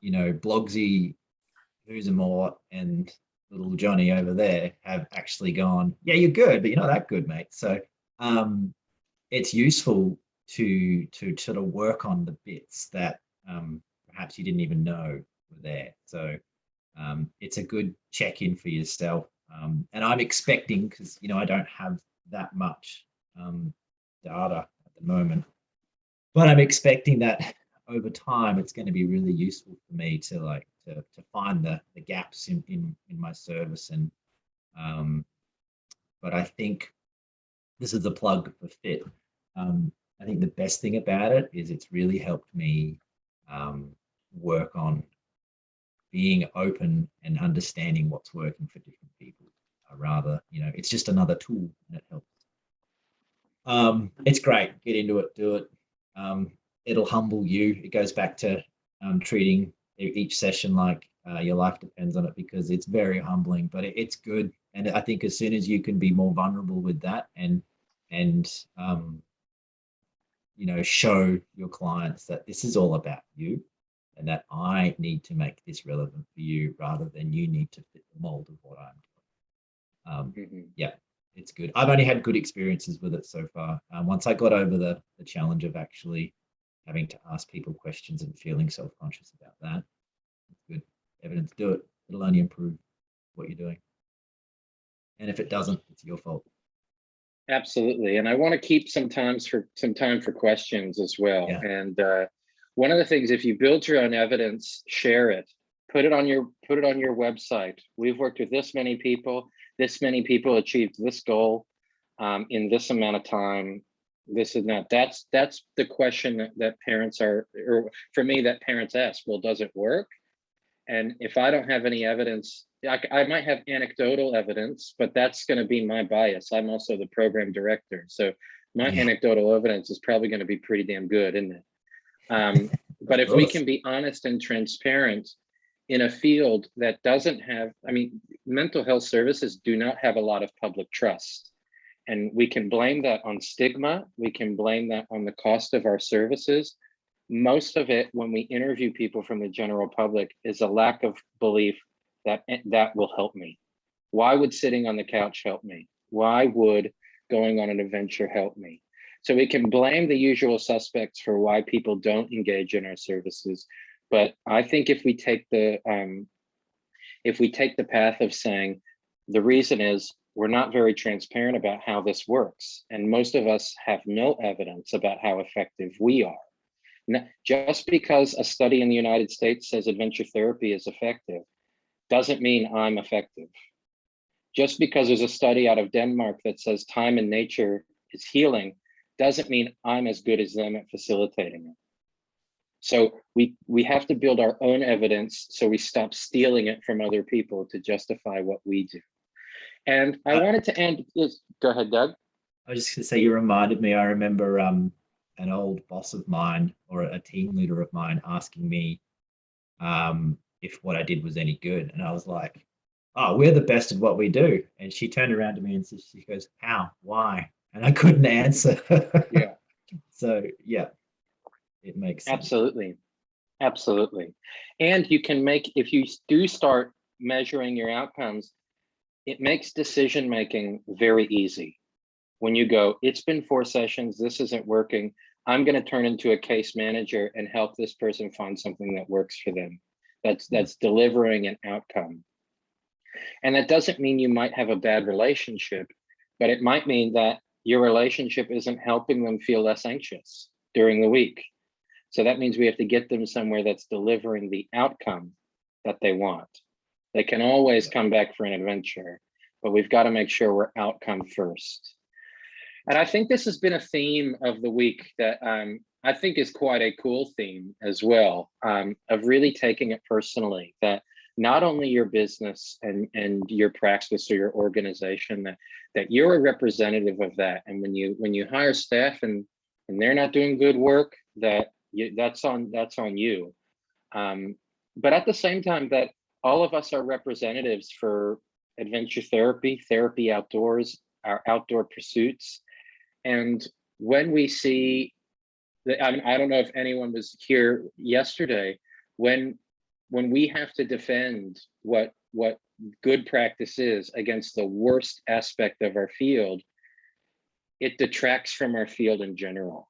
Blogsy, who's a more, and little Johnny over there have actually gone, yeah, you're good, but you're not that good, mate. So it's useful to sort of work on the bits that perhaps you didn't even know were there. So it's a good check-in for yourself. And I'm expecting, because I don't have that much data at the moment. But I'm expecting that over time, it's going to be really useful for me to find the gaps in my service. And but I think this is the plug for FIT. I think the best thing about it is it's really helped me work on being open and understanding what's working for different people. Rather, it's just another tool and it helps. It's great. Get into it, do it. It'll humble you. It goes back to treating each session like your life depends on it, because it's very humbling, but it's good. And I think as soon as you can be more vulnerable with that and show your clients that this is all about you and that I need to make this relevant for you rather than you need to fit the mold of what I'm doing. Yeah, it's good. I've only had good experiences with it so far. Once I got over the challenge of actually having to ask people questions and feeling self-conscious about that, it's good. Evidence, do it. It'll only improve what you're doing. And if it doesn't, it's your fault. Absolutely. And I want to keep some time for questions as well. Yeah. And one of the things, if you build your own evidence, share it, put it on your website. We've worked with this many people achieved this goal in this amount of time. This is not, that's the question that parents are, or for me, that parents ask, well, does it work? And if I don't have any evidence, I might have anecdotal evidence, but that's going to be my bias. I'm also the program director. So my anecdotal evidence is probably going to be pretty damn good, isn't it? But if we can be honest and transparent in a field that doesn't have, mental health services do not have a lot of public trust. And we can blame that on stigma. We can blame that on the cost of our services. Most of it, when we interview people from the general public, is a lack of belief that that will help me. Why would sitting on the couch help me? Why would going on an adventure help me? So we can blame the usual suspects for why people don't engage in our services. But I think if we take the path of saying, the reason is we're not very transparent about how this works, and most of us have no evidence about how effective we are. Now, just because a study in the United States says adventure therapy is effective doesn't mean I'm effective. Just because there's a study out of Denmark that says time in nature is healing doesn't mean I'm as good as them at facilitating it. So we have to build our own evidence so we stop stealing it from other people to justify what we do. And I wanted to end this. Go ahead, Doug. I was just going to say, you reminded me, I remember an old boss of mine or a team leader of mine asking me if what I did was any good. And I was like, oh, we're the best at what we do. And she turned around to me and she goes, how, why? And I couldn't answer. Yeah. So yeah, it makes sense. Absolutely. Absolutely. And you can make, if you do start measuring your outcomes, it makes decision-making very easy. When you go, it's been 4 sessions, this isn't working, I'm going to turn into a case manager and help this person find something that works for them. That's delivering an outcome. And that doesn't mean you might have a bad relationship, but it might mean that your relationship isn't helping them feel less anxious during the week. So that means we have to get them somewhere that's delivering the outcome that they want. They can always come back for an adventure, but we've got to make sure we're outcome first. And I think this has been a theme of the week that I think is quite a cool theme as well, of really taking it personally, that not only your business and your practice or your organization, that you're a representative of that. And when you hire staff and they're not doing good work, that's on you. But at the same time, that all of us are representatives for adventure therapy, therapy outdoors, our outdoor pursuits. And when we see, I don't know if anyone was here yesterday, when we have to defend what good practice is against the worst aspect of our field, it detracts from our field in general.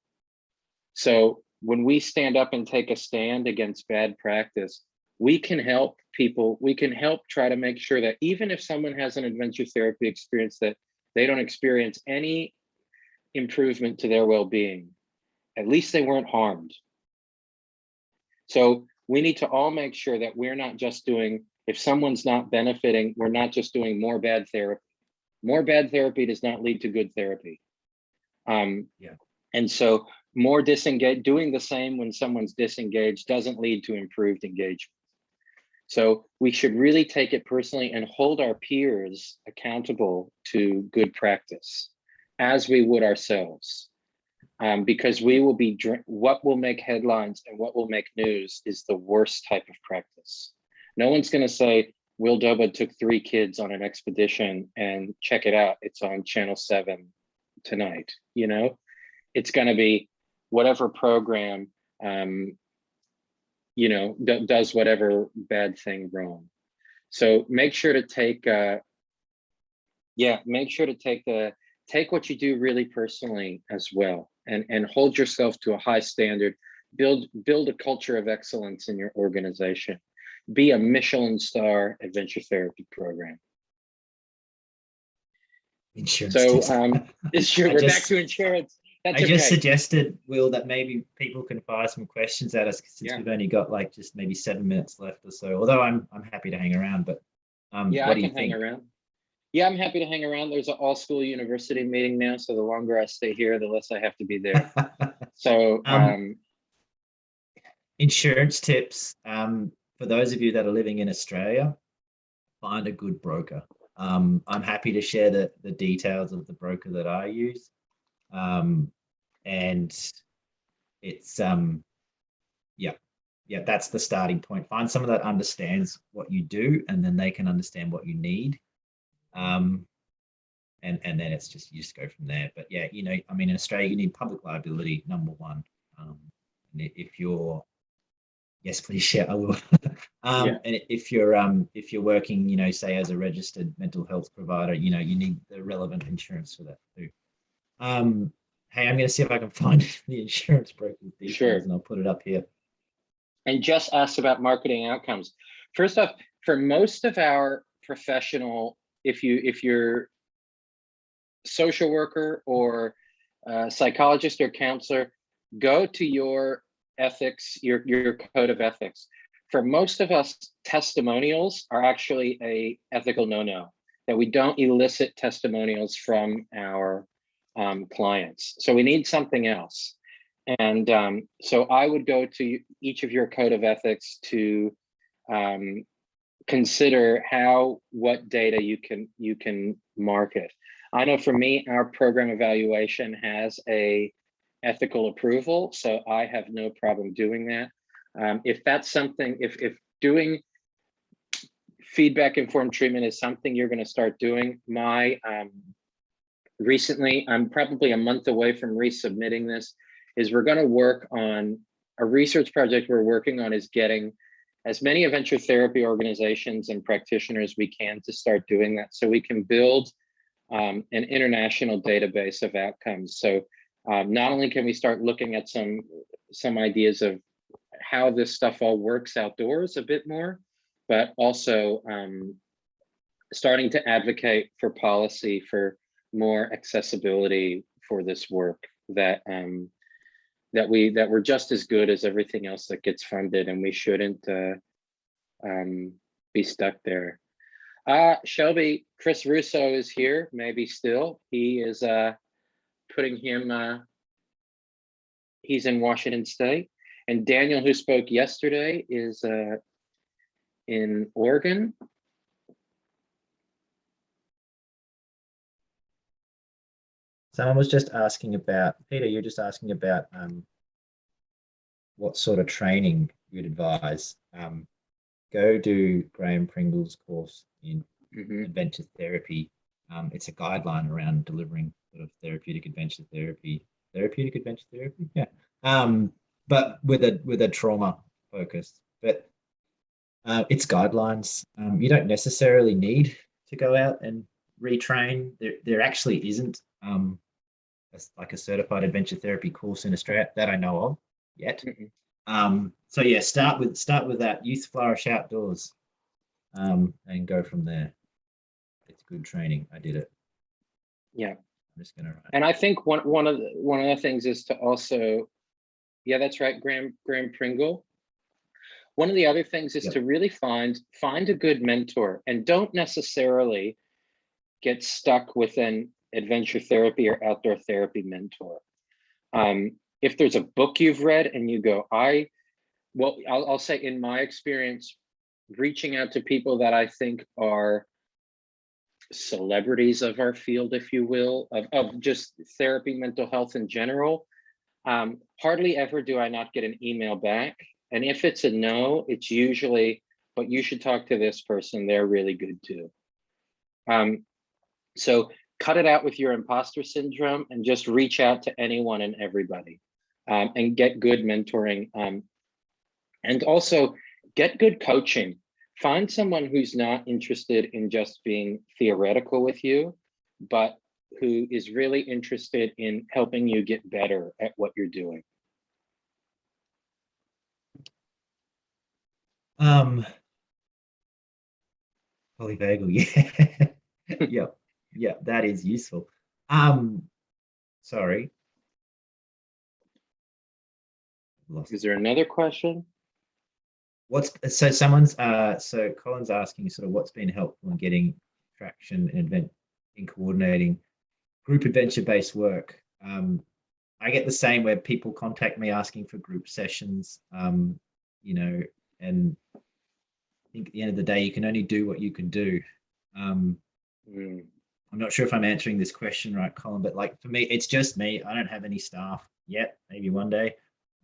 So when we stand up and take a stand against bad practice, we can help people, we can help try to make sure that even if someone has an adventure therapy experience, that they don't experience any improvement to their well-being. at least they weren't harmed. So we need to all make sure that we're not just doing, if someone's not benefiting, we're not just doing more bad therapy. More bad therapy does not lead to good therapy. And so more disengaged, doing the same when someone's disengaged doesn't lead to improved engagement. So we should really take it personally and hold our peers accountable to good practice as we would ourselves. Because we will be, what will make headlines and what will make news is the worst type of practice. No one's going to say, Will Dobud took 3 kids on an expedition and check it out, it's on Channel 7 tonight. You know, it's going to be whatever program, you know, does whatever bad thing wrong. So make sure to take, take what you do really personally as well, and hold yourself to a high standard. Build a culture of excellence in your organization. Be a Michelin star adventure therapy program. Insurance. So we're back to insurance. That's I just okay. suggested, Will, that maybe people can fire some questions at us since we've only got like just maybe 7 minutes left or so. Although I'm happy to hang around, but what do you think? Hang around. Yeah, I'm happy to hang around. There's an all-school university meeting now, so the longer I stay here, the less I have to be there. So, insurance tips for those of you that are living in Australia: find a good broker. I'm happy to share the details of the broker that I use, and it's that's the starting point. Find someone that understands what you do, and then they can understand what you need. And then it's just, you just go from there. But yeah, you know, I mean, in Australia, you need public liability, number one. And if you're, yes, please share, I will. And if you're working, you know, say as a registered mental health provider, you know, you need the relevant insurance for that too. Hey, I'm going to see if I can find the insurance broker's details, and I'll put it up here. And just ask about marketing outcomes. First off, for most of our professional, if you're social worker or psychologist or counselor, go to your ethics, your code of ethics. For most of us, testimonials are actually a ethical no-no, that we don't elicit testimonials from our clients. So we need something else. And so I would go to each of your code of ethics to consider what data you can market. I know for me, our program evaluation has a ethical approval, so I have no problem doing that. If that's something, if doing feedback informed treatment is something you're going to start doing, recently, I'm probably a month away from resubmitting this, is we're going to work on a research project we're working on, is getting as many adventure therapy organizations and practitioners we can to start doing that, so we can build an international database of outcomes. So not only can we start looking at some ideas of how this stuff all works outdoors a bit more, but also starting to advocate for policy for more accessibility for this work, that we're just as good as everything else that gets funded, and we shouldn't be stuck there. Shelby, Chris Russo is here, maybe still. He is putting him, he's in Washington State. And Daniel, who spoke yesterday, is in Oregon. Someone was just asking about, Peter, you're just asking about what sort of training you'd advise. Go do Graham Pringle's course in adventure therapy. It's a guideline around delivering sort of therapeutic adventure therapy. Yeah. But with a trauma focus. But it's guidelines. You don't necessarily need to go out and retrain. There actually isn't like a certified adventure therapy course in Australia that I know of yet. So yeah, start with that. Youth Flourish Outdoors, and go from there. It's good training. I did it. Yeah. I'm just gonna write. And I think one of the things is to also Yeah, that's right, Graham Pringle. One of the other things is to really find a good mentor, and don't necessarily get stuck with an adventure therapy or outdoor therapy mentor. If there's a book you've read and you go, I'll say in my experience, reaching out to people that I think are celebrities of our field, if you will, of just therapy, mental health in general, hardly ever do I not get an email back. And if it's a no, it's usually, but you should talk to this person, they're really good too. So cut it out with your imposter syndrome and just reach out to anyone and everybody, and get good mentoring. And also get good coaching. Find someone who's not interested in just being theoretical with you, but who is really interested in helping you get better at what you're doing. Polyvagal, yeah. Yeah, that is useful. Sorry. Is there another question? So Colin's asking sort of what's been helpful in getting traction in coordinating group adventure-based work. I get the same where people contact me asking for group sessions, you know, and I think at the end of the day, you can only do what you can do. I'm not sure if I'm answering this question right, Colin, but like for me, it's just me. I don't have any staff yet, maybe one day.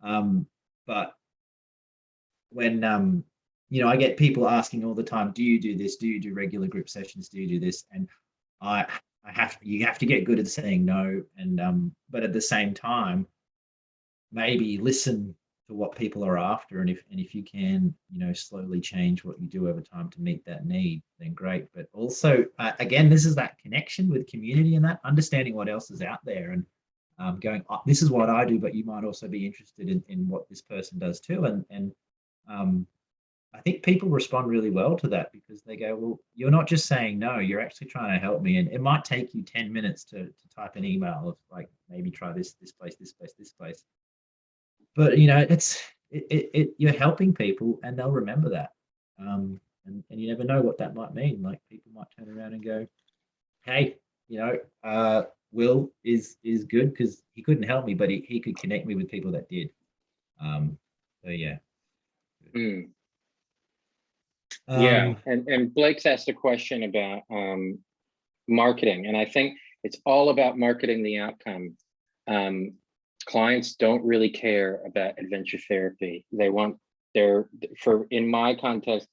But when, you know, I get people asking all the time, do you do this? Do you do regular group sessions? Do you do this? And you have to get good at saying no. And, but at the same time, maybe listen to what people are after. And if you can, you know, slowly change what you do over time to meet that need, then great. But also, again, this is that connection with community and that understanding what else is out there and going, oh, this is what I do, but you might also be interested in what this person does too. And I think people respond really well to that because they go, well, you're not just saying no, you're actually trying to help me. And it might take you 10 minutes to type an email of like, maybe try this place, this place, this place. But, you know, you're helping people and they'll remember that. And you never know what that might mean. Like people might turn around and go, hey, you know, Will is good because he couldn't help me, but he could connect me with people that did. So yeah. Yeah, and Blake's asked a question about marketing, and I think it's all about marketing the outcome. Clients don't really care about adventure therapy. They want in my context,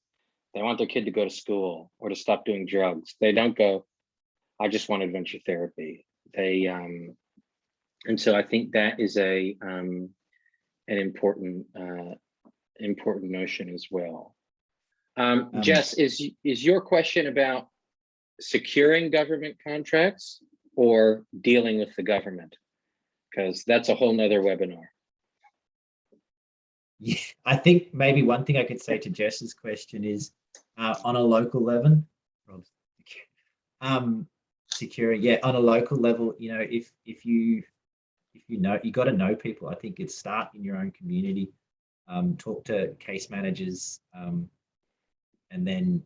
they want their kid to go to school or to stop doing drugs. They don't go, I just want adventure therapy. And so I think that is an important notion as well. Jess, is your question about securing government contracts or dealing with the government? Because that's a whole nother webinar. Yeah, I think maybe one thing I could say to Jess's question is on a local level, securing, yeah, on a local level, you know, if you know, you got to know people. I think it's start in your own community, talk to case managers, and then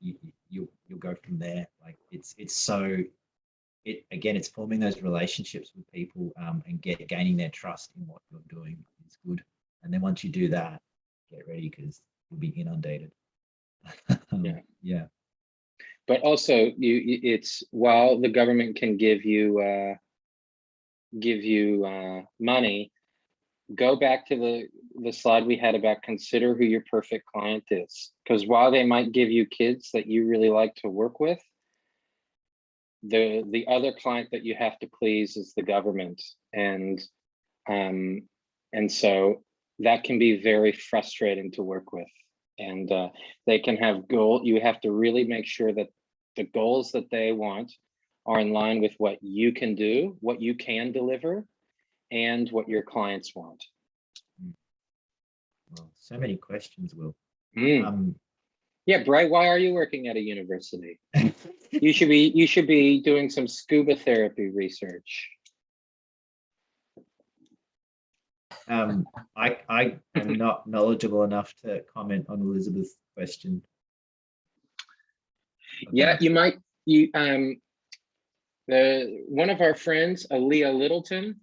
you'll go from there. Like it's forming those relationships with people and gaining their trust in what you're doing is good. And then once you do that, get ready because you'll be inundated. Yeah. But also, it's while the government can give you money, go back to the slide we had about consider who your perfect client is. Because while they might give you kids that you really like to work with, the other client that you have to please is the government, and so that can be very frustrating to work with. And they can have you have to really make sure that the goals that they want are in line with what you can do, what you can deliver, and what your clients want. Well, so many questions, Will. Yeah, Bright, why are you working at a university? You should be doing some scuba therapy research. I am not knowledgeable enough to comment on Elizabeth's question. Yeah, one of our friends, Aaliyah Littleton,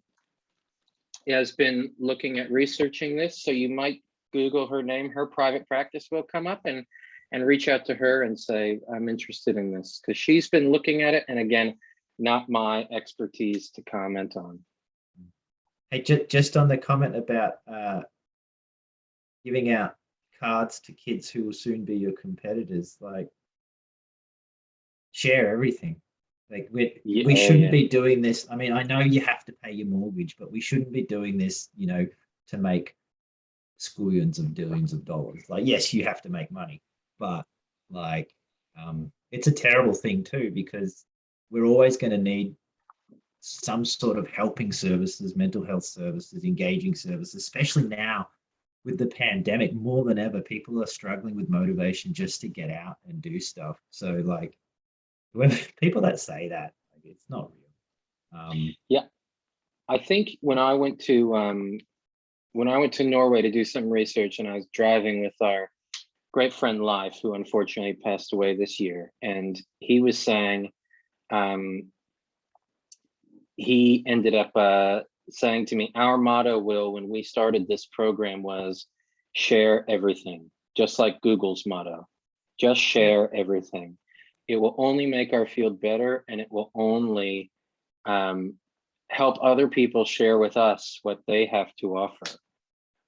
has been looking at researching this. So you might Google her name, her private practice will come up, and reach out to her and say, I'm interested in this, because she's been looking at it. And again, not my expertise to comment on. Hey, just on the comment about giving out cards to kids who will soon be your competitors, like, share everything. Like, we shouldn't be doing this. I mean, I know you have to pay your mortgage, but we shouldn't be doing this, you know, to make squillions of billions of dollars. Like, yes, you have to make money, but like, it's a terrible thing too, because we're always going to need some sort of helping services, mental health services, engaging services, especially now with the pandemic. More than ever, people are struggling with motivation just to get out and do stuff. So like, when people that say that, like, it's not real. Yeah, I think when I went to Norway to do some research, and I was driving with our great friend Leif, who unfortunately passed away this year, and he was saying, he ended up saying to me, our motto, Will, when we started this program was share everything, just like Google's motto, just share everything. It will only make our field better, and it will only help other people share with us what they have to offer.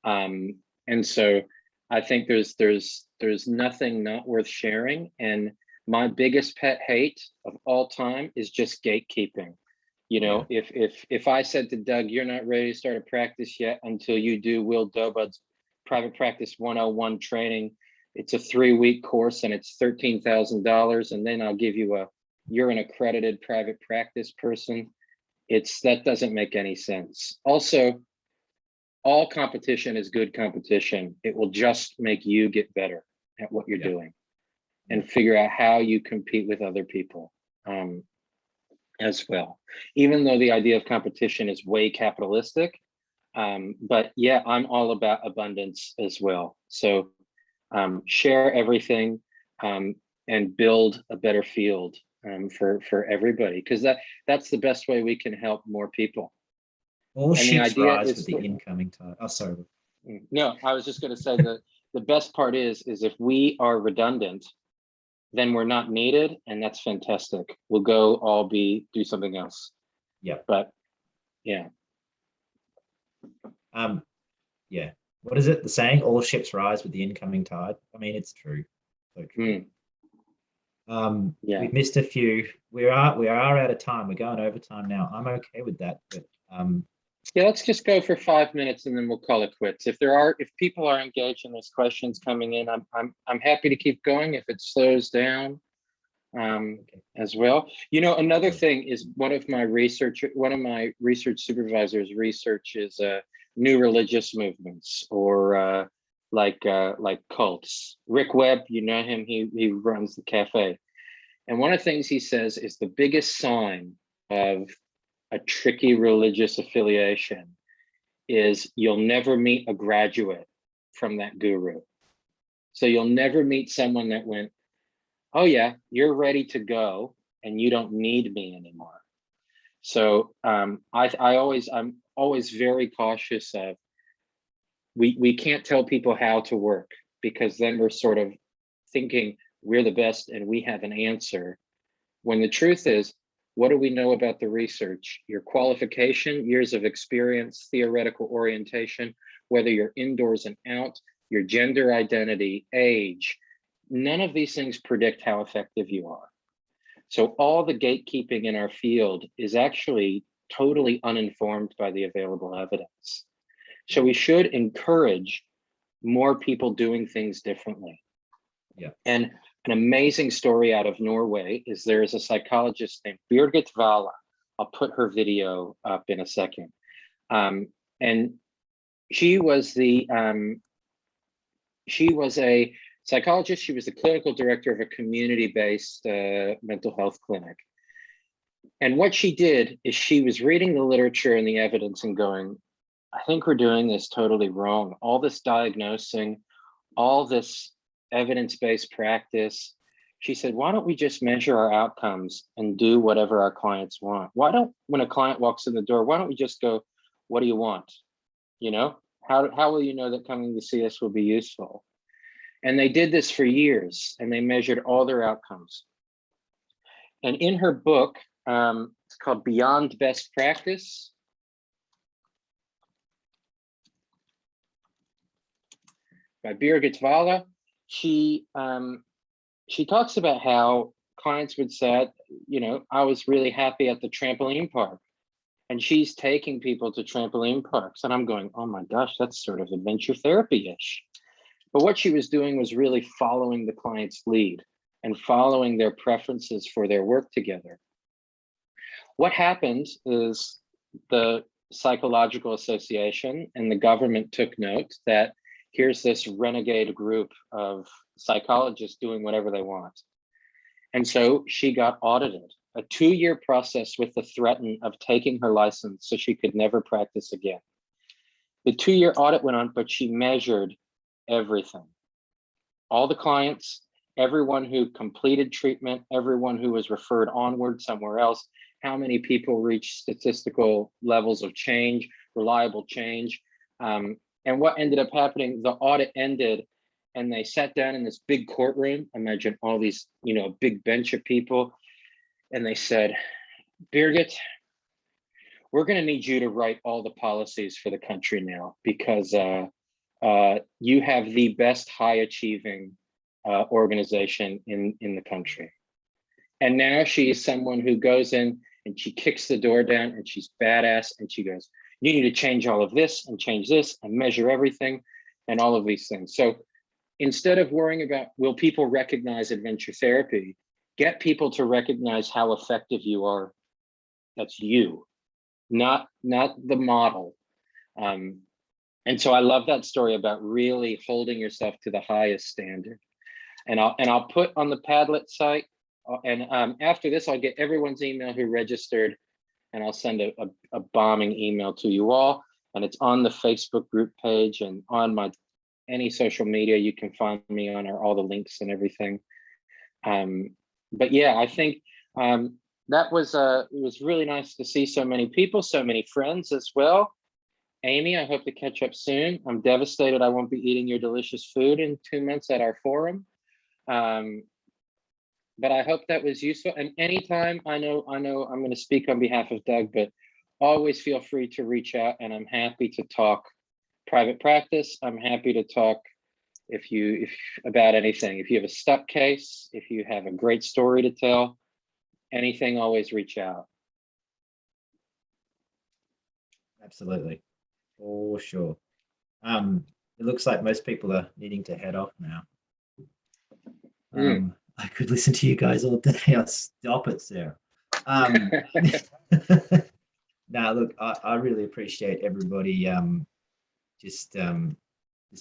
And so I think there's nothing not worth sharing. And my biggest pet hate of all time is just gatekeeping. You know, if I said to Doug, you're not ready to start a practice yet until you do Will Dobud's Private Practice 101 training, it's a 3-week course and it's $13,000, and then I'll give you you're an accredited private practice person. That doesn't make any sense. Also, all competition is good competition. It will just make you get better at what you're doing and figure out how you compete with other people as well. Even though the idea of competition is way capitalistic, but yeah, I'm all about abundance as well. So share everything and build a better field for everybody, because that's the best way we can help more people. All ships rise with the incoming tide. Oh, sorry. No, I was just going to say that the best part is if we are redundant, then we're not needed, and that's fantastic. We'll go all do something else. Yeah. But yeah. Yeah. What is it? The saying, all ships rise with the incoming tide. I mean, it's true. So true. We've missed a few. We are out of time. We're going over time now. I'm okay with that, but yeah, let's just go for 5 minutes and then we'll call it quits. If people are engaged and there's questions coming in, I'm happy to keep going if it slows down as well. You know, another thing is one of my research supervisors researches new religious movements or like cults. Rick Webb, you know him, he runs the cafe. And one of the things he says is the biggest sign of a tricky religious affiliation is you'll never meet a graduate from that guru. So you'll never meet someone that went, oh yeah, you're ready to go and you don't need me anymore. So I'm always very cautious of, we can't tell people how to work, because then we're sort of thinking we're the best and we have an answer, when the truth is, what do we know about the research? Your qualification, years of experience, theoretical orientation, whether you're indoors and out, your gender identity, age, none of these things predict how effective you are. So all the gatekeeping in our field is actually totally uninformed by the available evidence. So we should encourage more people doing things differently. Yeah. And an amazing story out of Norway is there is a psychologist named Birgit Vala. I'll put her video up in a second. And she was a psychologist. She was the clinical director of a community-based mental health clinic. And what she did is she was reading the literature and the evidence and going, I think we're doing this totally wrong. All this diagnosing, all this evidence-based practice. She said, why don't we just measure our outcomes and do whatever our clients want? Why don't, when a client walks in the door, why don't we just go, what do you want? You know, how will you know that coming to see us will be useful? And they did this for years, and they measured all their outcomes. And in her book, it's called Beyond Best Practice. By Birgit Walla, she talks about how clients would say, you know, I was really happy at the trampoline park, and she's taking people to trampoline parks, and I'm going, oh my gosh, that's sort of adventure therapy-ish. But what she was doing was really following the client's lead and following their preferences for their work together. What happened is the Psychological Association and the government took note that here's this renegade group of psychologists doing whatever they want. And so she got audited, a 2-year process with the threat of taking her license so she could never practice again. The 2-year audit went on, but she measured everything. All the clients, everyone who completed treatment, everyone who was referred onward somewhere else, how many people reached statistical levels of change, reliable change. And what ended up happening, the audit ended and they sat down in this big courtroom, imagine all these, you know, big bench of people. And they said, Birgit, we're gonna need you to write all the policies for the country now, because you have the best high achieving organization in the country. And now she is someone who goes in and she kicks the door down and she's badass and she goes, you need to change all of this and change this and measure everything and all of these things. So instead of worrying about, will people recognize adventure therapy, get people to recognize how effective you are. That's you, not the model. And so I love that story about really holding yourself to the highest standard. And I'll put on the Padlet site, and after this, I'll get everyone's email who registered, and I'll send a bombing email to you all. And it's on the Facebook group page and on any social media. You can find me on all the links and everything. But yeah, I think that was it was really nice to see so many people, so many friends as well. Amy, I hope to catch up soon. I'm devastated I won't be eating your delicious food in 2 months at our forum. But I hope that was useful. And anytime, I know I'm going to speak on behalf of Doug, but always feel free to reach out, and I'm happy to talk private practice. I'm happy to talk if about anything. If you have a stuck case, if you have a great story to tell, anything, always reach out. Absolutely, for sure. It looks like most people are needing to head off now. I could listen to you guys all day. I'll stop it, Sarah. Now, look, I really appreciate everybody just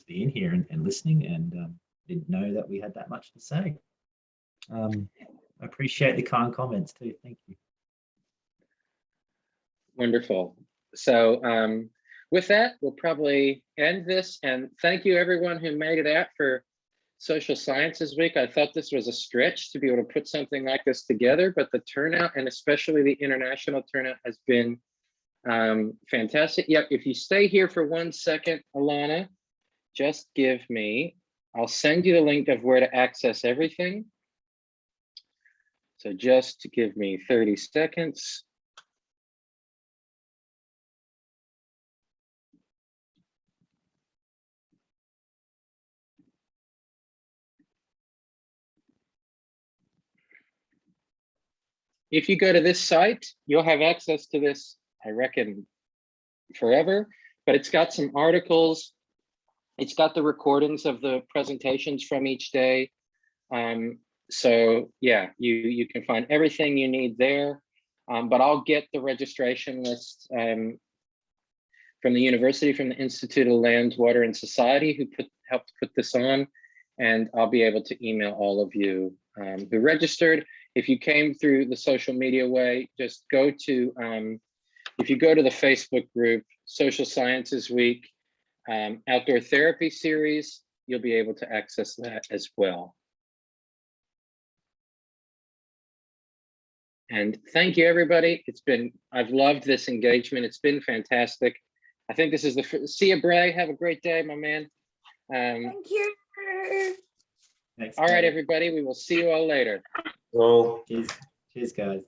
being here and listening, and didn't know that we had that much to say. I appreciate the kind comments too. Thank you. Wonderful. So with that, we'll probably end this, and thank you everyone who made it out for Social Sciences Week. I thought this was a stretch to be able to put something like this together, but the turnout, and especially the international turnout, has been fantastic. Yep, if you stay here for 1 second, Alana, just I'll send you the link of where to access everything. So just give me 30 seconds. If you go to this site, you'll have access to this, I reckon, forever, but it's got some articles. It's got the recordings of the presentations from each day. So yeah, you can find everything you need there, but I'll get the registration list from the university, from the Institute of Land, Water and Society, who helped put this on, and I'll be able to email all of you who registered. If you came through the social media way, just go to if you go to the Facebook group, Social Sciences Week, Outdoor Therapy Series, you'll be able to access that as well. And thank you, everybody. I've loved this engagement. It's been fantastic. I think this is see you, Bray. Have a great day, my man. Thank you. Thanks, All right, Dave. everybody. We will see you all later. So. Cheers, guys.